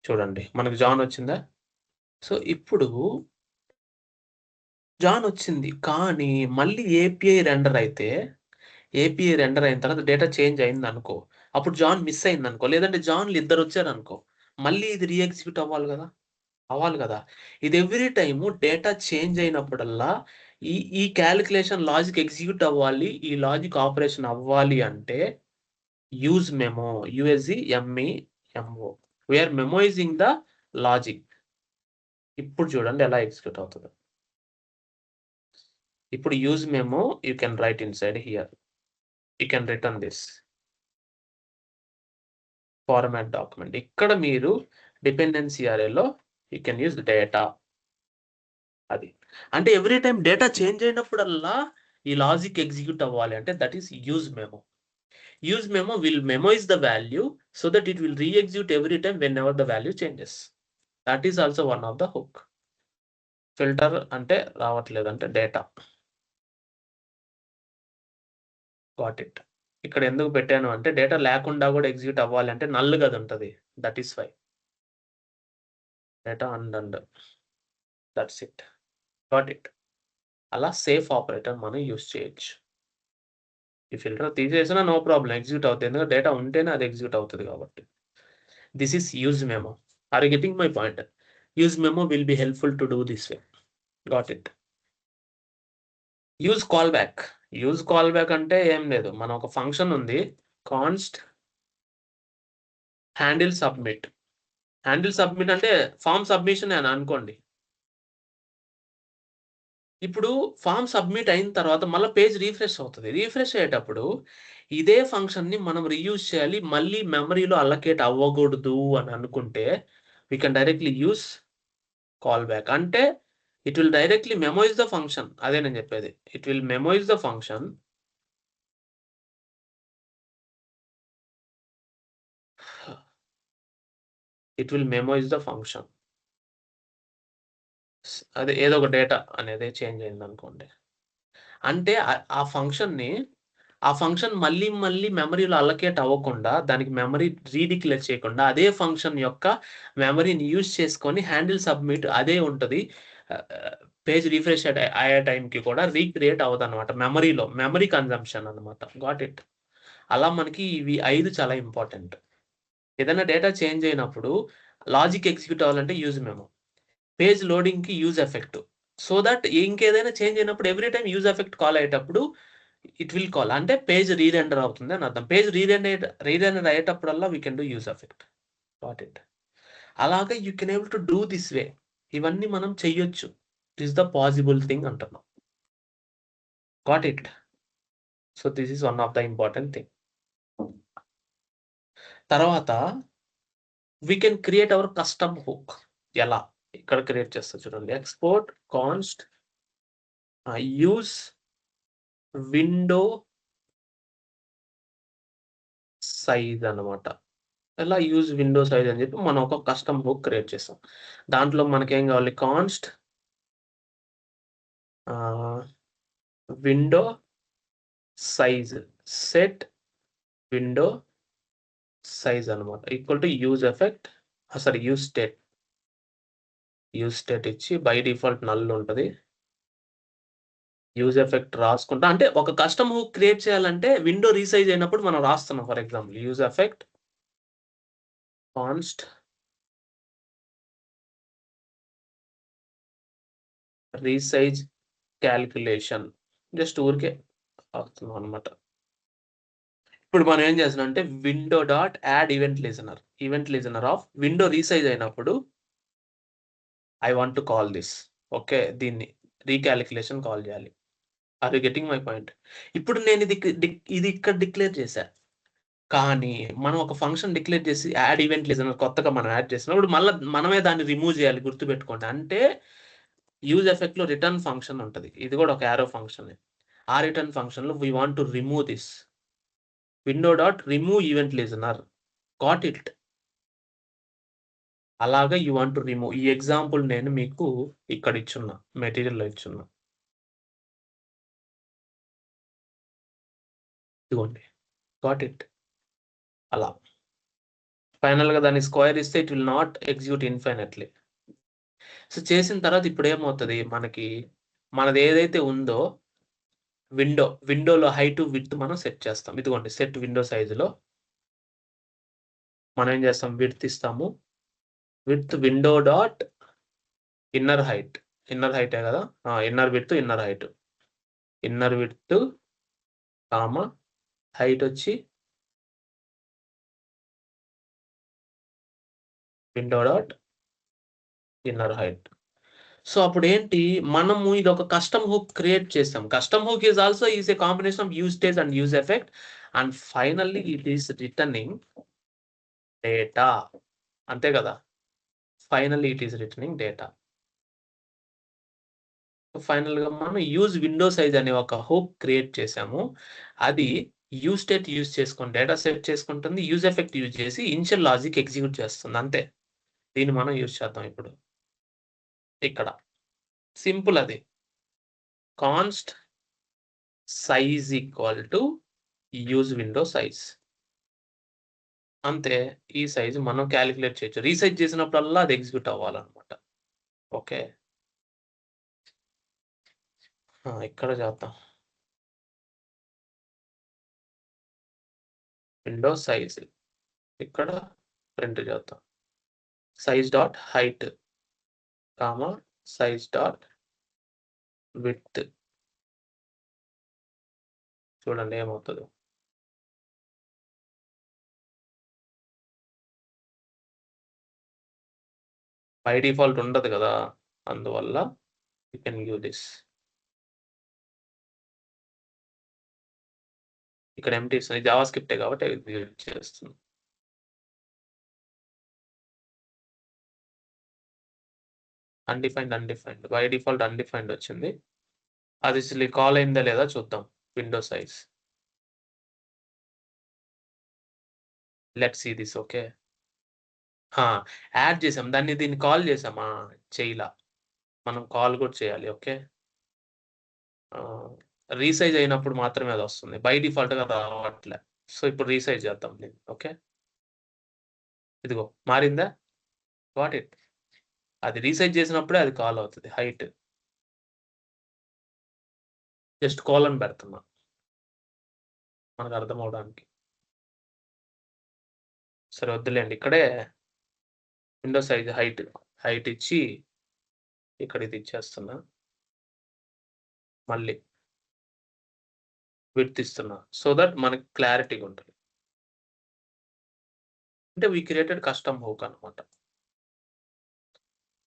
చూడండి. మనకు జాన్ వచ్చిందా? సో, ఇప్పుడు జాన్ వచ్చింది. కానీ మళ్ళీ ఏపీఐ రెండర్ అయిన తర్వాత డేటా చేంజ్ అయిందనుకో. అప్పుడు జాన్ మిస్ అయిందనుకో. లేదంటే జాన్‌లు ఇద్దరొచ్చారనుకో. మళ్ళీ ఇది ఎగ్జిక్యూట్ అవ్వాలి గదా! అవ్వాలి గదా! ఇది ఎవ్రీ టైము డేటా చేంజ్ అయినప్పుడల్లా ఈ కాలిక్యులేషన్ లాజిక్ ఎగ్జిక్యూట్ అవ్వాలి. ఈ లాజిక్ ఆపరేషన్ అవ్వాలి అంటే use memo. యూఎస్‌ఈ-ఎంఈ-ఎంఓ. We are మెమోయిజింగ్ the logic. ఇప్పుడు చూడండి ఎలా ఎగ్జిక్యూట్ అవుతదో. ఇప్పుడు use memo you can write inside here. You can return this format document. ఇక్కడ మీరు dependency అరేలో you can use data అది. అంటే ఎవ్రీ టైమ్ డేటా చేంజ్ అయినప్పుడల్లా ఈ లాజిక్ ఎగ్జిక్యూట్ అవ్వాలి అంటే that is use memo. Use memo will memoize the value so that it will రీ-ఎగ్జిక్యూట్ every time whenever the value changes. That is also one of the hook. Filter అంటే రావట్లేదంటే డేటా. Got it. ఇక్కడ ఎందుకు పెట్టాను అంటే డేటా లేకుండా గూడా ఎగ్జిక్యూట్ అవ్వాలి అంటే నల్ గదా ఉంటది. That is why. Data and that's it. Got it. అలా సేఫ్ ఆపరేటర్ మనం యూజ్ చేయొచ్చు. ఈ ఫిల్టర్ తీసేసినా నో ప్రాబ్లమ్ ఎగ్జిక్యూట్ అవుద్ది. ఎందుకంటే డేటా ఉంటేనే అది ఎగ్జిక్యూట్ అవుతది కాబట్టి. This is use memo. Are you getting my point? Use memo will be helpful to do this way. Got it. Use call back. Use call back అంటే ఏం లేదు. మనం ఒక ఫంక్షన్ ఉంది. Const handle submit. Handle submit అంటే ఫార్మ్ సబ్మిషన్ అని అనుకోండి. ఇప్పుడు ఫార్మ్ సబ్మిట్ అయిన తర్వాత మళ్ళా పేజ్ రిఫ్రెష్ అవుతది. రిఫ్రెష్ అయ్యేటప్పుడు ఇదే ఫంక్షన్‌ని మనం రీయూజ్ చేయాలి. మళ్ళీ మెమరీలో అల్లొకేట్ అవ్వకూడదు అని అనుకుంటే we can directly use call back. అంటే it will directly memoize the function. అదే నేను చెప్పేది. It will memoize the function. It will memoize the function. అదే ఏదో ఒక డేటా అనేది చేంజ్ అయిందనుకోండి. అంటే ఆ ఫంక్షన్ మళ్ళీ మళ్ళీ మెమరీలో అల్లొకేట్ అవ్వకుండా, దానికి మెమరీ రీడిక్లేర్ చేయకుండా, అదే ఫంక్షన్ యొక్క మెమరీని యూజ్ చేసుకొని హ్యాండిల్ సబ్మిట్ అదే ఉంటది. పేజ్ రిఫ్రెష్ అయ్యే టైంకి కూడా రీక్రియేట్ అవ్వదనమాట మెమరీలో. మెమరీ కన్జంప్షన్ అనమాట. Got it. అలా మనకి ఇవి 5 చాలా ఇంపార్టెంట్. ఏదైనా డేటా చేంజ్ అయినప్పుడు లాజిక్ ఎగ్జిక్యూట్ అవ్వాలంటే యూజ్ మెమో. పేజ్ లోడింగ్‌కి యూజ్ ఎఫెక్ట్. సో థట్ ఇంకేదైనా చేంజ్ అయినప్పుడు every time use effect call అయ్యేటప్పుడు ఇట్ విల్ కాల్. అంటే పేజ్ రీరెండర్ అవుతుంది అని అర్థం. పేజ్ రీరెండర్ అయ్యేటప్పుడల్లా we can do use effect. Got it. అలాగా you can able to do this way. ఇవన్నీ మనం చెయ్యొచ్చు. It is the possible thing అంటున్నాం. Got it. So this is one of the important thing. తర్వాత we can create our custom hook. ఎలా? ఇక్కడ క్రియేట్ చేస్తా చూడండి. Export const use window size అన్నమాట. ఇలా యూజ్ విండో సైజ్ అని చెప్పి మనం ఒక కస్టమ్ హుక్ క్రియేట్ చేస్తాం. దాంట్లో మనకేం కావాలి? Const window size set window size అన్నమాట. Equal to use effect sorry use state. Use state ఇచ్చి బై డిఫాల్ట్ నల్ ఉంటది. యూజ్ ఎఫెక్ట్ రాసుకుంటా అంటే ఒక కస్టమ్ హుక్ క్రియేట్ చేయాలంటే విండో రీసైజ్ అయినప్పుడు మనం రాస్తున్నాం. For example use effect const resize calculation just ఊరికే రాస్తున్నాం అన్నమాట. ఇప్పుడు మనం ఏం చేస్తున్నాం అంటే window dot add event listener of window resize అయినప్పుడు I want to call this. Okay. దీన్ని రీకాలిక్యులేషన్ కాల్ చేయాలి. Are you getting my point? ఇప్పుడు నేను ఇది ఇక్కడ డిక్లేర్ చేశా. కానీ మనం ఒక ఫంక్షన్ డిక్లేర్ చేసి యాడ్ ఈవెంట్ లిజనర్ కొత్తగా మనం యాడ్ చేసినప్పుడు మళ్ళా మనమే దాన్ని రిమూవ్ చేయాలి గుర్తుపెట్టుకోండి. అంటే యూజ్ ఎఫెక్ట్‌లో రిటర్న్ ఫంక్షన్ ఉంటది. ఇది కూడా ఒక యారో ఫంక్షనే. ఆ రిటర్న్ ఫంక్షన్‌లో we want to remove this. Window dot remove event listener. Got it. అలాగా యూ వాంట్ టు రిమూవ్. ఈ ఎగ్జాంపుల్ నేను మీకు ఇక్కడ ఇచ్చున్నా. మెటీరియల్‌లో ఇచ్చున్నా. ఇదిగోండి. Got it. అలా. ఫైనల్‌గా దాన్ని స్క్వేర్ ఇస్తే it will not execute infinitely. So, చేసిన తర్వాత ఇప్పుడేమవుతది మనకి మనదేదైతే ఉందో విండోలో హైట్, విడ్త్ మనం సెట్ చేస్తాం. ఇదిగోండి సెట్ విండో సైజ్‌లో మనం ఏం చేస్తాం విడ్త్ ఇస్తాము. Width window dot inner height. Inner హైటే కదా! Inner width, inner height. Inner width, comma height వచ్చి window dot inner height. So, అప్పుడేంటి మనము ఇదొక కస్టమ్ హుక్ క్రియేట్ చేసాం. Custom hook is a combination of use case and use effect and finally it is returning data. అంతే కదా! Finally it is returning data. ఫైనల్‌గా మనం యూజ్ విండో సైజ్ అనే ఒక హుక్ క్రియేట్ చేసాము. అది యూజ్ స్టేట్ యూజ్ చేసుకొని డేటా సెట్ చేసుకుంటుంది. యూజ్ ఎఫెక్ట్ యూజ్ చేసి ఇనిషియల్ లాజిక్ ఎగ్జిక్యూట్ చేస్తుంది. అంతే. దీన్ని మనం యూజ్ చేద్దాం ఇప్పుడు. ఇక్కడ. సింపుల్ అది. Const size equal to use window size. అంతే. ఈ సైజ్ మనం కాలిక్యులేట్ చేయొచ్చు. రీసైజ్ చేసినప్పుడల్లా అది ఎగ్జిక్యూట్ అవ్వాలన్నమాట. ఓకే. ఇక్కడ చేద్దాం. Window size. ఇక్కడ ప్రింట్ చేద్దాం. Size dot height, comma size dot width. చూడండి ఏమవుతదో. బై డిఫాల్ట్ ఉండదు గదా! అందువల్ల యూ కెన్ గివ్ దిస్. ఇక్కడ ఎంప్టీ ఇస్తుంది. జావా స్క్రిప్టే కాబట్టి ఎగ్జిక్యూట్ చేస్తుంది. అన్‌డిఫైన్డ్. బై డిఫాల్ట్ అన్‌డిఫైన్డ్ వచ్చింది. అది అసలు కాల్ అయిందా లేదా చూద్దాం. Window size. Let's see this okay. ఆ! యాడ్ చేసాం. దీన్ని కాల్ చేసామా? చేయలా. మనం కాల్ కూడా చేయాలి. ఓకే. రీసైజ్ అయినప్పుడు మాత్రమే అదొస్తుంది. బై డిఫాల్ట్‌గా రావట్లే. సో, ఇప్పుడు రీసైజ్ చేద్దాం దీన్ని. ఓకే. ఇదిగో మారిందా? Got it. అది రీసైజ్ చేసినప్పుడే అది కాల్ అవుతది. హైట్. జస్ట్ కోలన్ పెడుతున్నా. మనకు అర్థం అవ్వడానికి. సరే వద్దులేండి. ఇక్కడే విండో సైజ్ హైట్ ఇచ్చి ఇక్కడ ఇది ఇచ్చేస్తున్నా. మళ్ళీ విడ్త్ ఇస్తున్నా. సో థట్ మనకి క్లారిటీగా ఉంటది. అంటే వి క్రియేటెడ్ కస్టమ్ హుక్ అన్నమాట.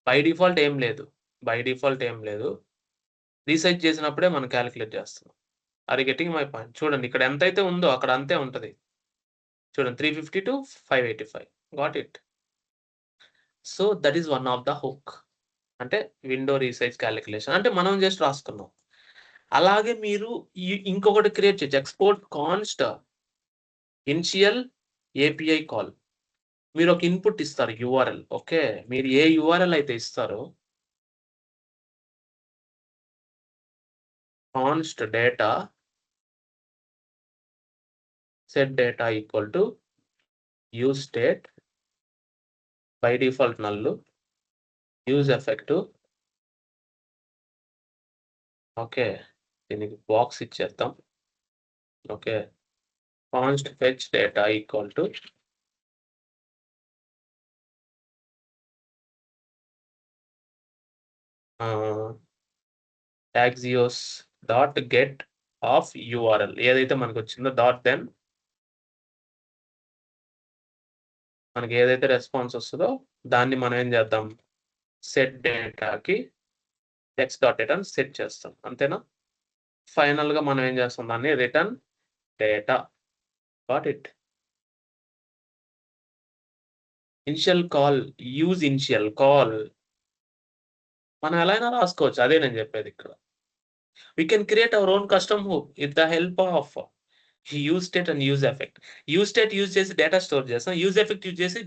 బై డిఫాల్ట్ ఏం లేదు. బై డిఫాల్ట్ ఏం లేదు. రీసైజ్ చేసినప్పుడే మనం కాలిక్యులేట్ చేస్తున్నాం. Are you getting my point? చూడండి ఇక్కడ ఎంతైతే ఉందో అక్కడ అంతే ఉంటది. చూడండి 350-585 got it. So that is one of the hook. అంటే విండో రీసైజ్ కాలిక్యులేషన్. అంటే మనం జస్ట్ రాసుకున్నాం. అలాగే మీరు ఇంకొకటి క్రియేట్ చేయొచ్చు. Export const initial API call. మీరొక ఇన్‌పుట్ ఇస్తారు యూఆర్ఎల్. ఓకే. మీరు ఏ యూఆర్ఎల్ అయితే ఇస్తారో const data set data equal to use state by default null use effective. Okay. దీనికి బాక్స్ ఇచ్చేద్దాం. Okay. Const fetch data equal to axios dot get of URL ఏదైతే మనకొచ్చిందో దెన్ మనకి ఏదైతే రెస్పాన్స్ వస్తదో దాన్ని మనం ఏం చేద్దాం? సెట్ డేటాకి టెక్స్ట్ డాట్ డేటా అని సెట్ చేస్తాం. అంతేనా? ఫైనల్‌గా మనం ఏం చేస్తాం దాన్ని return data. Got it. Initial call use initial call మనం ఎలా అయినా రాసుకోవచ్చు. అదే నేను చెప్పేదిక్కడ. We can create our own custom hook with the help of use state and use effect. Use state use చేసి డేటా స్టోర్ చేస్తాం. యూజ్ ఎఫెక్ట్ యూజ్ చేసి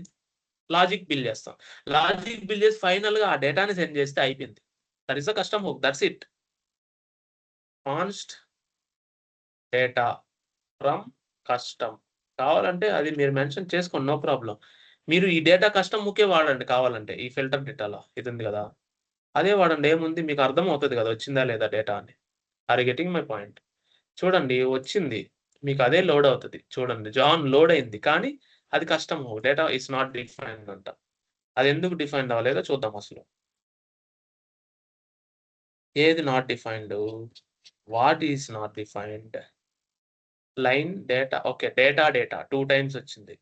లాజిక్ బిల్డ్ చేస్తాం. లాజిక్ బిల్డ్ చేసి ఫైనల్‌గా ఆ డేటాని సెండ్ చేస్తే అయిపోయింది. That is the custom hook. That's it. Const data from custom. కావాలంటే అది మీరు మెన్షన్ చేసుకోండి. No problem. మీరు ఈ డేటా కస్టమ్ హుకే వాడండి కావాలంటే. ఈ ఫిల్టర్ డేటాలో ఇది ఉంది గదా! అదే వాడండి. ఏముంది మీకు అర్థమవుతది గదా! వచ్చిందా లేదా డేటా అని. Are you getting my point? చూడండి వచ్చింది. మీకు అదే లోడ్ అవుతది. చూడండి జాన్ లోడ్ అయింది. కానీ అది custom hook. Data is not defined అంట. అది ఎందుకు డిఫైన్డ్ అవ్వలేదో చూద్దాం అసలు. ఏది not defined? What is not defined? Line data. Okay. Data 2 times వచ్చింది.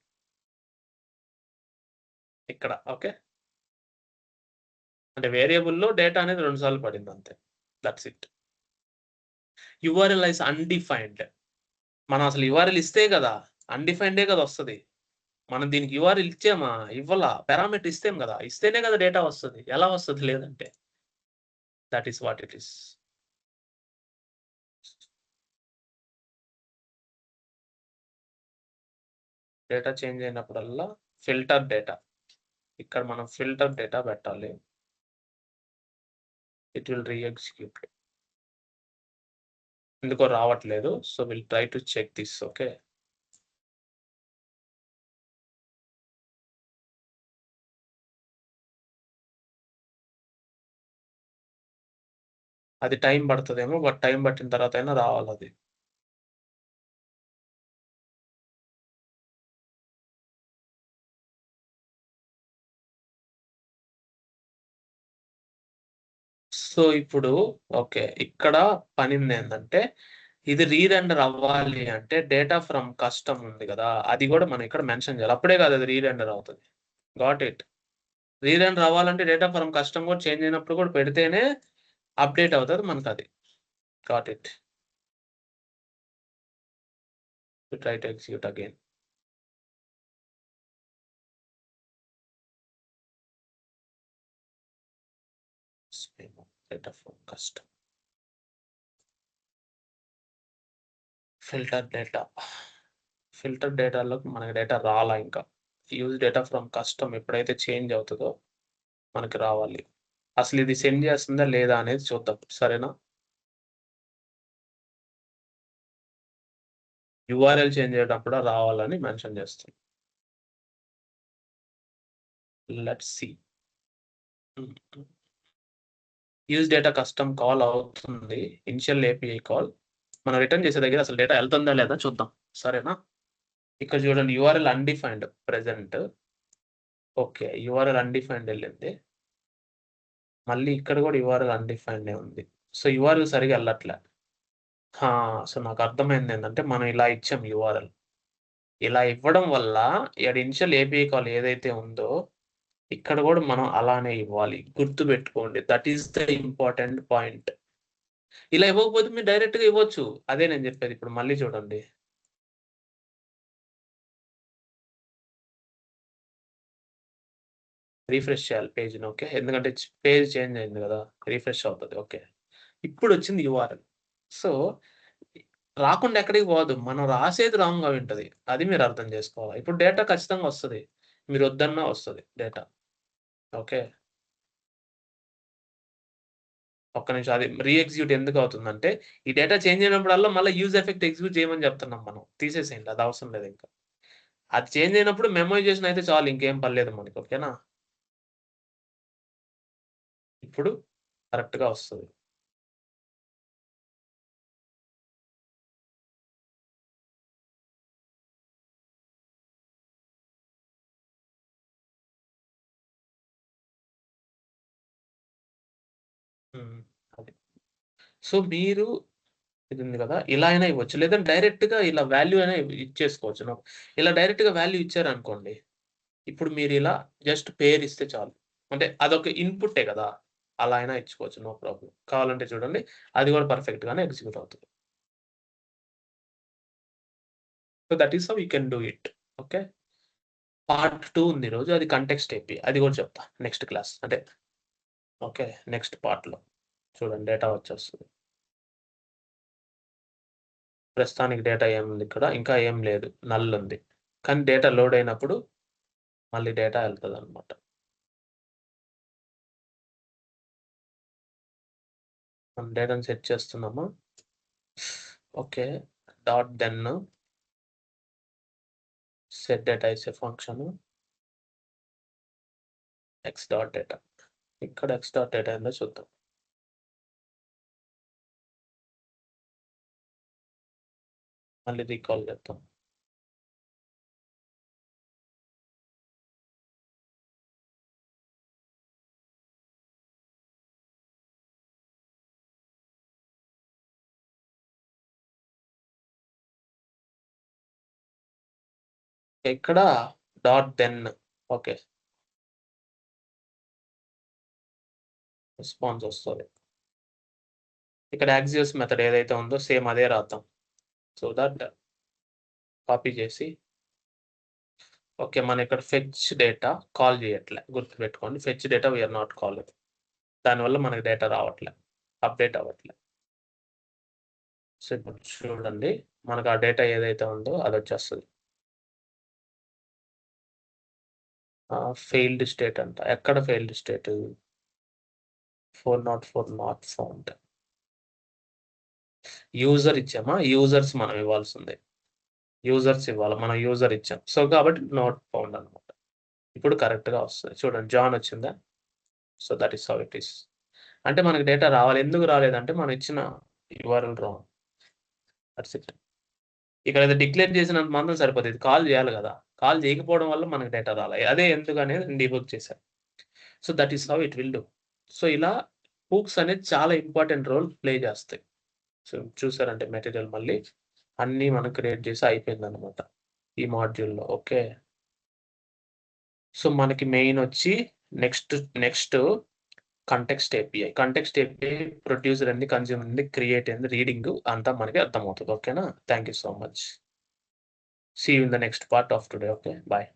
ఇక్కడ ఓకే. అంటే వేరియబుల్‌లో డేటా అనేది 2 సార్లు పడింది అంతే. That's it. URL is undefined. మనం అసలు యూఆర్ఎల్ ఇస్తే గదా! అన్‌డిఫైన్డే గదా! వస్తది. మనం దీనికి యూఆర్ఎల్ ఇచ్చామా? ఇవ్వలా. పారామీటర్ ఇస్తాం గదా! ఇస్తేనే గదా! డేటా వస్తది. ఎలా వస్తది లేదంటే? That is what it is. Data change అయినప్పుడల్లా ఫిల్టర్ డేటా. ఇక్కడ మనం ఫిల్టర్ డేటా పెట్టాలి. It will re-execute. ఎందుకో రావట్లేదు. So, will try to check this okay. అది టైం పడతదేమో. బట్ టైం పట్టిన తర్వాత అయినా రావాలది. సో, ఇప్పుడు ఓకే. ఇక్కడ పనిందేందంటే ఇది రీరెండర్ అవ్వాలి అంటే డేటా ఫ్రమ్ కస్టమ్ ఉంది కదా, అది కూడా మనం ఇక్కడ మెన్షన్ చేయాలి. అప్పుడే కాదు అది రీరెండర్ అవుతుంది. Got it. రీరెండర్ అవ్వాలంటే డేటా ఫ్రమ్ కస్టమ్ కూడా చేంజ్ అయినప్పుడు కూడా పెడితేనే అప్డేట్ అవుతుంది మనకు అది. Got it. Try to execute again. Data from custom filter data. Filter డేటాలోకి మనకి డేటా రాలా ఇంకా. యూజ్ డేటా ఫ్రమ్ కస్టమ్ ఎప్పుడైతే చేంజ్ అవుతుందో మనకి రావాలి. అసలు ఇది సెండ్ చేస్తుందా లేదా అనేది చూద్దాం. సరేనా? యూఆర్ఎల్ చేంజ్ అయ్యేటప్పుడు రావాలని మెన్షన్ చేస్తాం. Let's see. Use data custom call అవుతుంది. Initial API call. మనం రిటర్న్ చేసే దగ్గర అసలు డేటా వెళ్తుందా లేదా చూద్దాం. సరేనా? ఇక్కడ చూడండి URL undefined present. Okay. URL undefined ఎళ్ళింది. మళ్ళీ ఇక్కడ కూడా యూఆర్ఎల్ అన్‌డిఫైన్డే ఉంది. సో, యూఆర్ఎల్ సరిగ్గా ఎళ్ళట్లే. సో, నాకు అర్థమైందేంటంటే మనం ఇలా ఇచ్చాం యూఆర్ఎల్. ఇలా ఇవ్వడం వల్ల ఈడ ఇనిషియల్ ఏపీఐ కాల్ ఏదైతే ఉందో ఇక్కడ కూడా మనం అలానే ఇవ్వాలి. గుర్తుపెట్టుకోండి. That is the important point. ఇలా ఇవ్వకపోతే మీరు డైరెక్ట్‌గా ఇవ్వచ్చు. అదే నేను చెప్పేది. ఇప్పుడు మళ్ళీ చూడండి. రిఫ్రెష్ చేయాలి పేజ్‌ని. ఓకే. ఎందుకంటే పేజ్ చేంజ్ అయింది కదా! రిఫ్రెష్ అవుతది. ఓకే. ఇప్పుడొచ్చింది యూఆర్ఎల్. సో, రాకుండా ఎక్కడికి పోదు. మనం రాసేది రాంగ్‌గా ఉంటది. అది మీరు అర్థం చేసుకోవాలి. ఇప్పుడు డేటా ఖచ్చితంగా వస్తది. మీరొద్దన్నా వస్తది డేటా. ఓకే. ఒక్క నిమిషం అది ఎగ్జిక్యూట్ ఎందుకు అవుతుందంటే, ఈ డేటా చేంజ్ అయినప్పుడల్లా మళ్ళా యూజ్ ఎఫెక్ట్ ఎగ్జిక్యూట్ చేయమని చెప్తున్నాం మనం. తీసేసేయండి. అది అవసరం లేదు ఇంకా. అది చేంజ్ అయినప్పుడు మెమోరైజేషన్ అయితే చాలు ఇంకేం పనిలేదు మనకి. ఓకేనా? ఇప్పుడు కరెక్ట్‌గా వస్తది. హ్మ్. అది. సో, మీరు ఇది ఉంది కదా! ఇలా అయినా ఇవ్వచ్చు. లేదంటే డైరెక్ట్‌గా ఇలా వాల్యూ అయినా ఇచ్చేసుకోవచ్చు. ఇలా డైరెక్ట్‌గా వాల్యూ ఇచ్చారనుకోండి. ఇప్పుడు మీరిలా జస్ట్ పేరిస్తే చాలు. అంటే అదొక ఇన్‌పుట్టే గదా! అలా అయినా ఇచ్చుకోవచ్చు. No problem. కావాలంటే చూడండి. అది గూడా పర్ఫెక్ట్‌గానే ఎగ్జిక్యూట్ అవుతది. So, that is how you can do it. Okay. Part 2 ఉంది ఈరోజు. అది కంటెక్స్ట్ ఏపీ. అది గూడా చెప్తా నెక్స్ట్ క్లాస్. అంటే ఓకే. నెక్స్ట్ పార్ట్‌లో. చూడండి డేటా వచ్చేస్తది. ప్రస్తుతానికి డేటా ఏముంది ఇక్కడ? ఇంకా ఏం లేదు. నల్ ఉంది. కానీ డేటా లోడ్ అయినప్పుడు మళ్ళీ డేటా ఎళ్తదనమాట. మనం డేటాను సెట్ చేస్తున్నామా? Okay. Dot then set data is a function x dot data. ఇక్కడ ఎక్స్ డాట్ డేటా ఏందో చూద్దాం. మళ్ళీ రీకాల్ చేద్దాం. ఇక్కడ డాట్ దెన్ ఓకే. రెస్పాన్స్ వస్తది. ఇక్కడ యాక్సియోస్ మెథడ్ ఏదైతే ఉందో సేమ్ అదే రాద్దాం. సో దట్ కాపీ చేసి ఓకే. మనం ఇక్కడ ఫెచ్ డేటా కాల్ చేయట్లే. గుర్తుపెట్టుకోండి. Fetch data we are not calling. దానివల్ల మనకు డేటా రావట్లే. అప్‌డేట్ అవ్వట్లే. సో ఇప్పుడు చూడండి. మనకు ఆ డేటా ఏదైతే ఉందో అదొచ్చేస్తది. ఫెయిల్డ్ స్టేట్ అంట. ఎక్కడ failed state? 404 not found. User ఇచ్చామా? యూజర్స్ మనం ఇవ్వాల్సిందే. యూజర్స్ ఇవ్వాలి. మనం యూజర్ ఇచ్చాం. సో, కాబట్టి నాట్ ఫౌండ్ అనమాట. ఇప్పుడు కరెక్ట్‌గా వస్తది. చూడండి జాన్ వచ్చిందా? So, that is how it is. అంటే మనకు డేటా రావాలి. ఎందుకు రాలేదంటే మనం ఇచ్చిన యూఆర్ఎల్ రాంగ్. That's it. ఇక్కడ ఏదో డిక్లేర్ చేసినంత మాత్రం సరిపోదు. ఇది కాల్ చేయాలి గదా! కాల్ చేయకపోవడం వల్ల మనకు డేటా రాలే. అదే ఎందుకనేది నేను డీబగ్ చేశా. So, that is how it will do. So, ఇలా హూక్స్ అనేది చాలా ఇంపార్టెంట్ రోల్ ప్లే చేస్తాయి. సో, చూసారంటే మెటీరియల్ మళ్ళీ అన్నీ మనం క్రియేట్ చేసి అయిపోయిందనమాట. ఈ మాడ్యూల్‌లో. ఓకే. సో, మనకి మెయినొచ్చి next next context API. Context API producer ఏంది, కన్జ్యూమర్ ఏంది, క్రియేట్ ఏంది, రీడింగు అంతా మనకి అర్థమవుతది. ఓకేనా? Thank you so much. See you in the next part of today. Okay. Bye.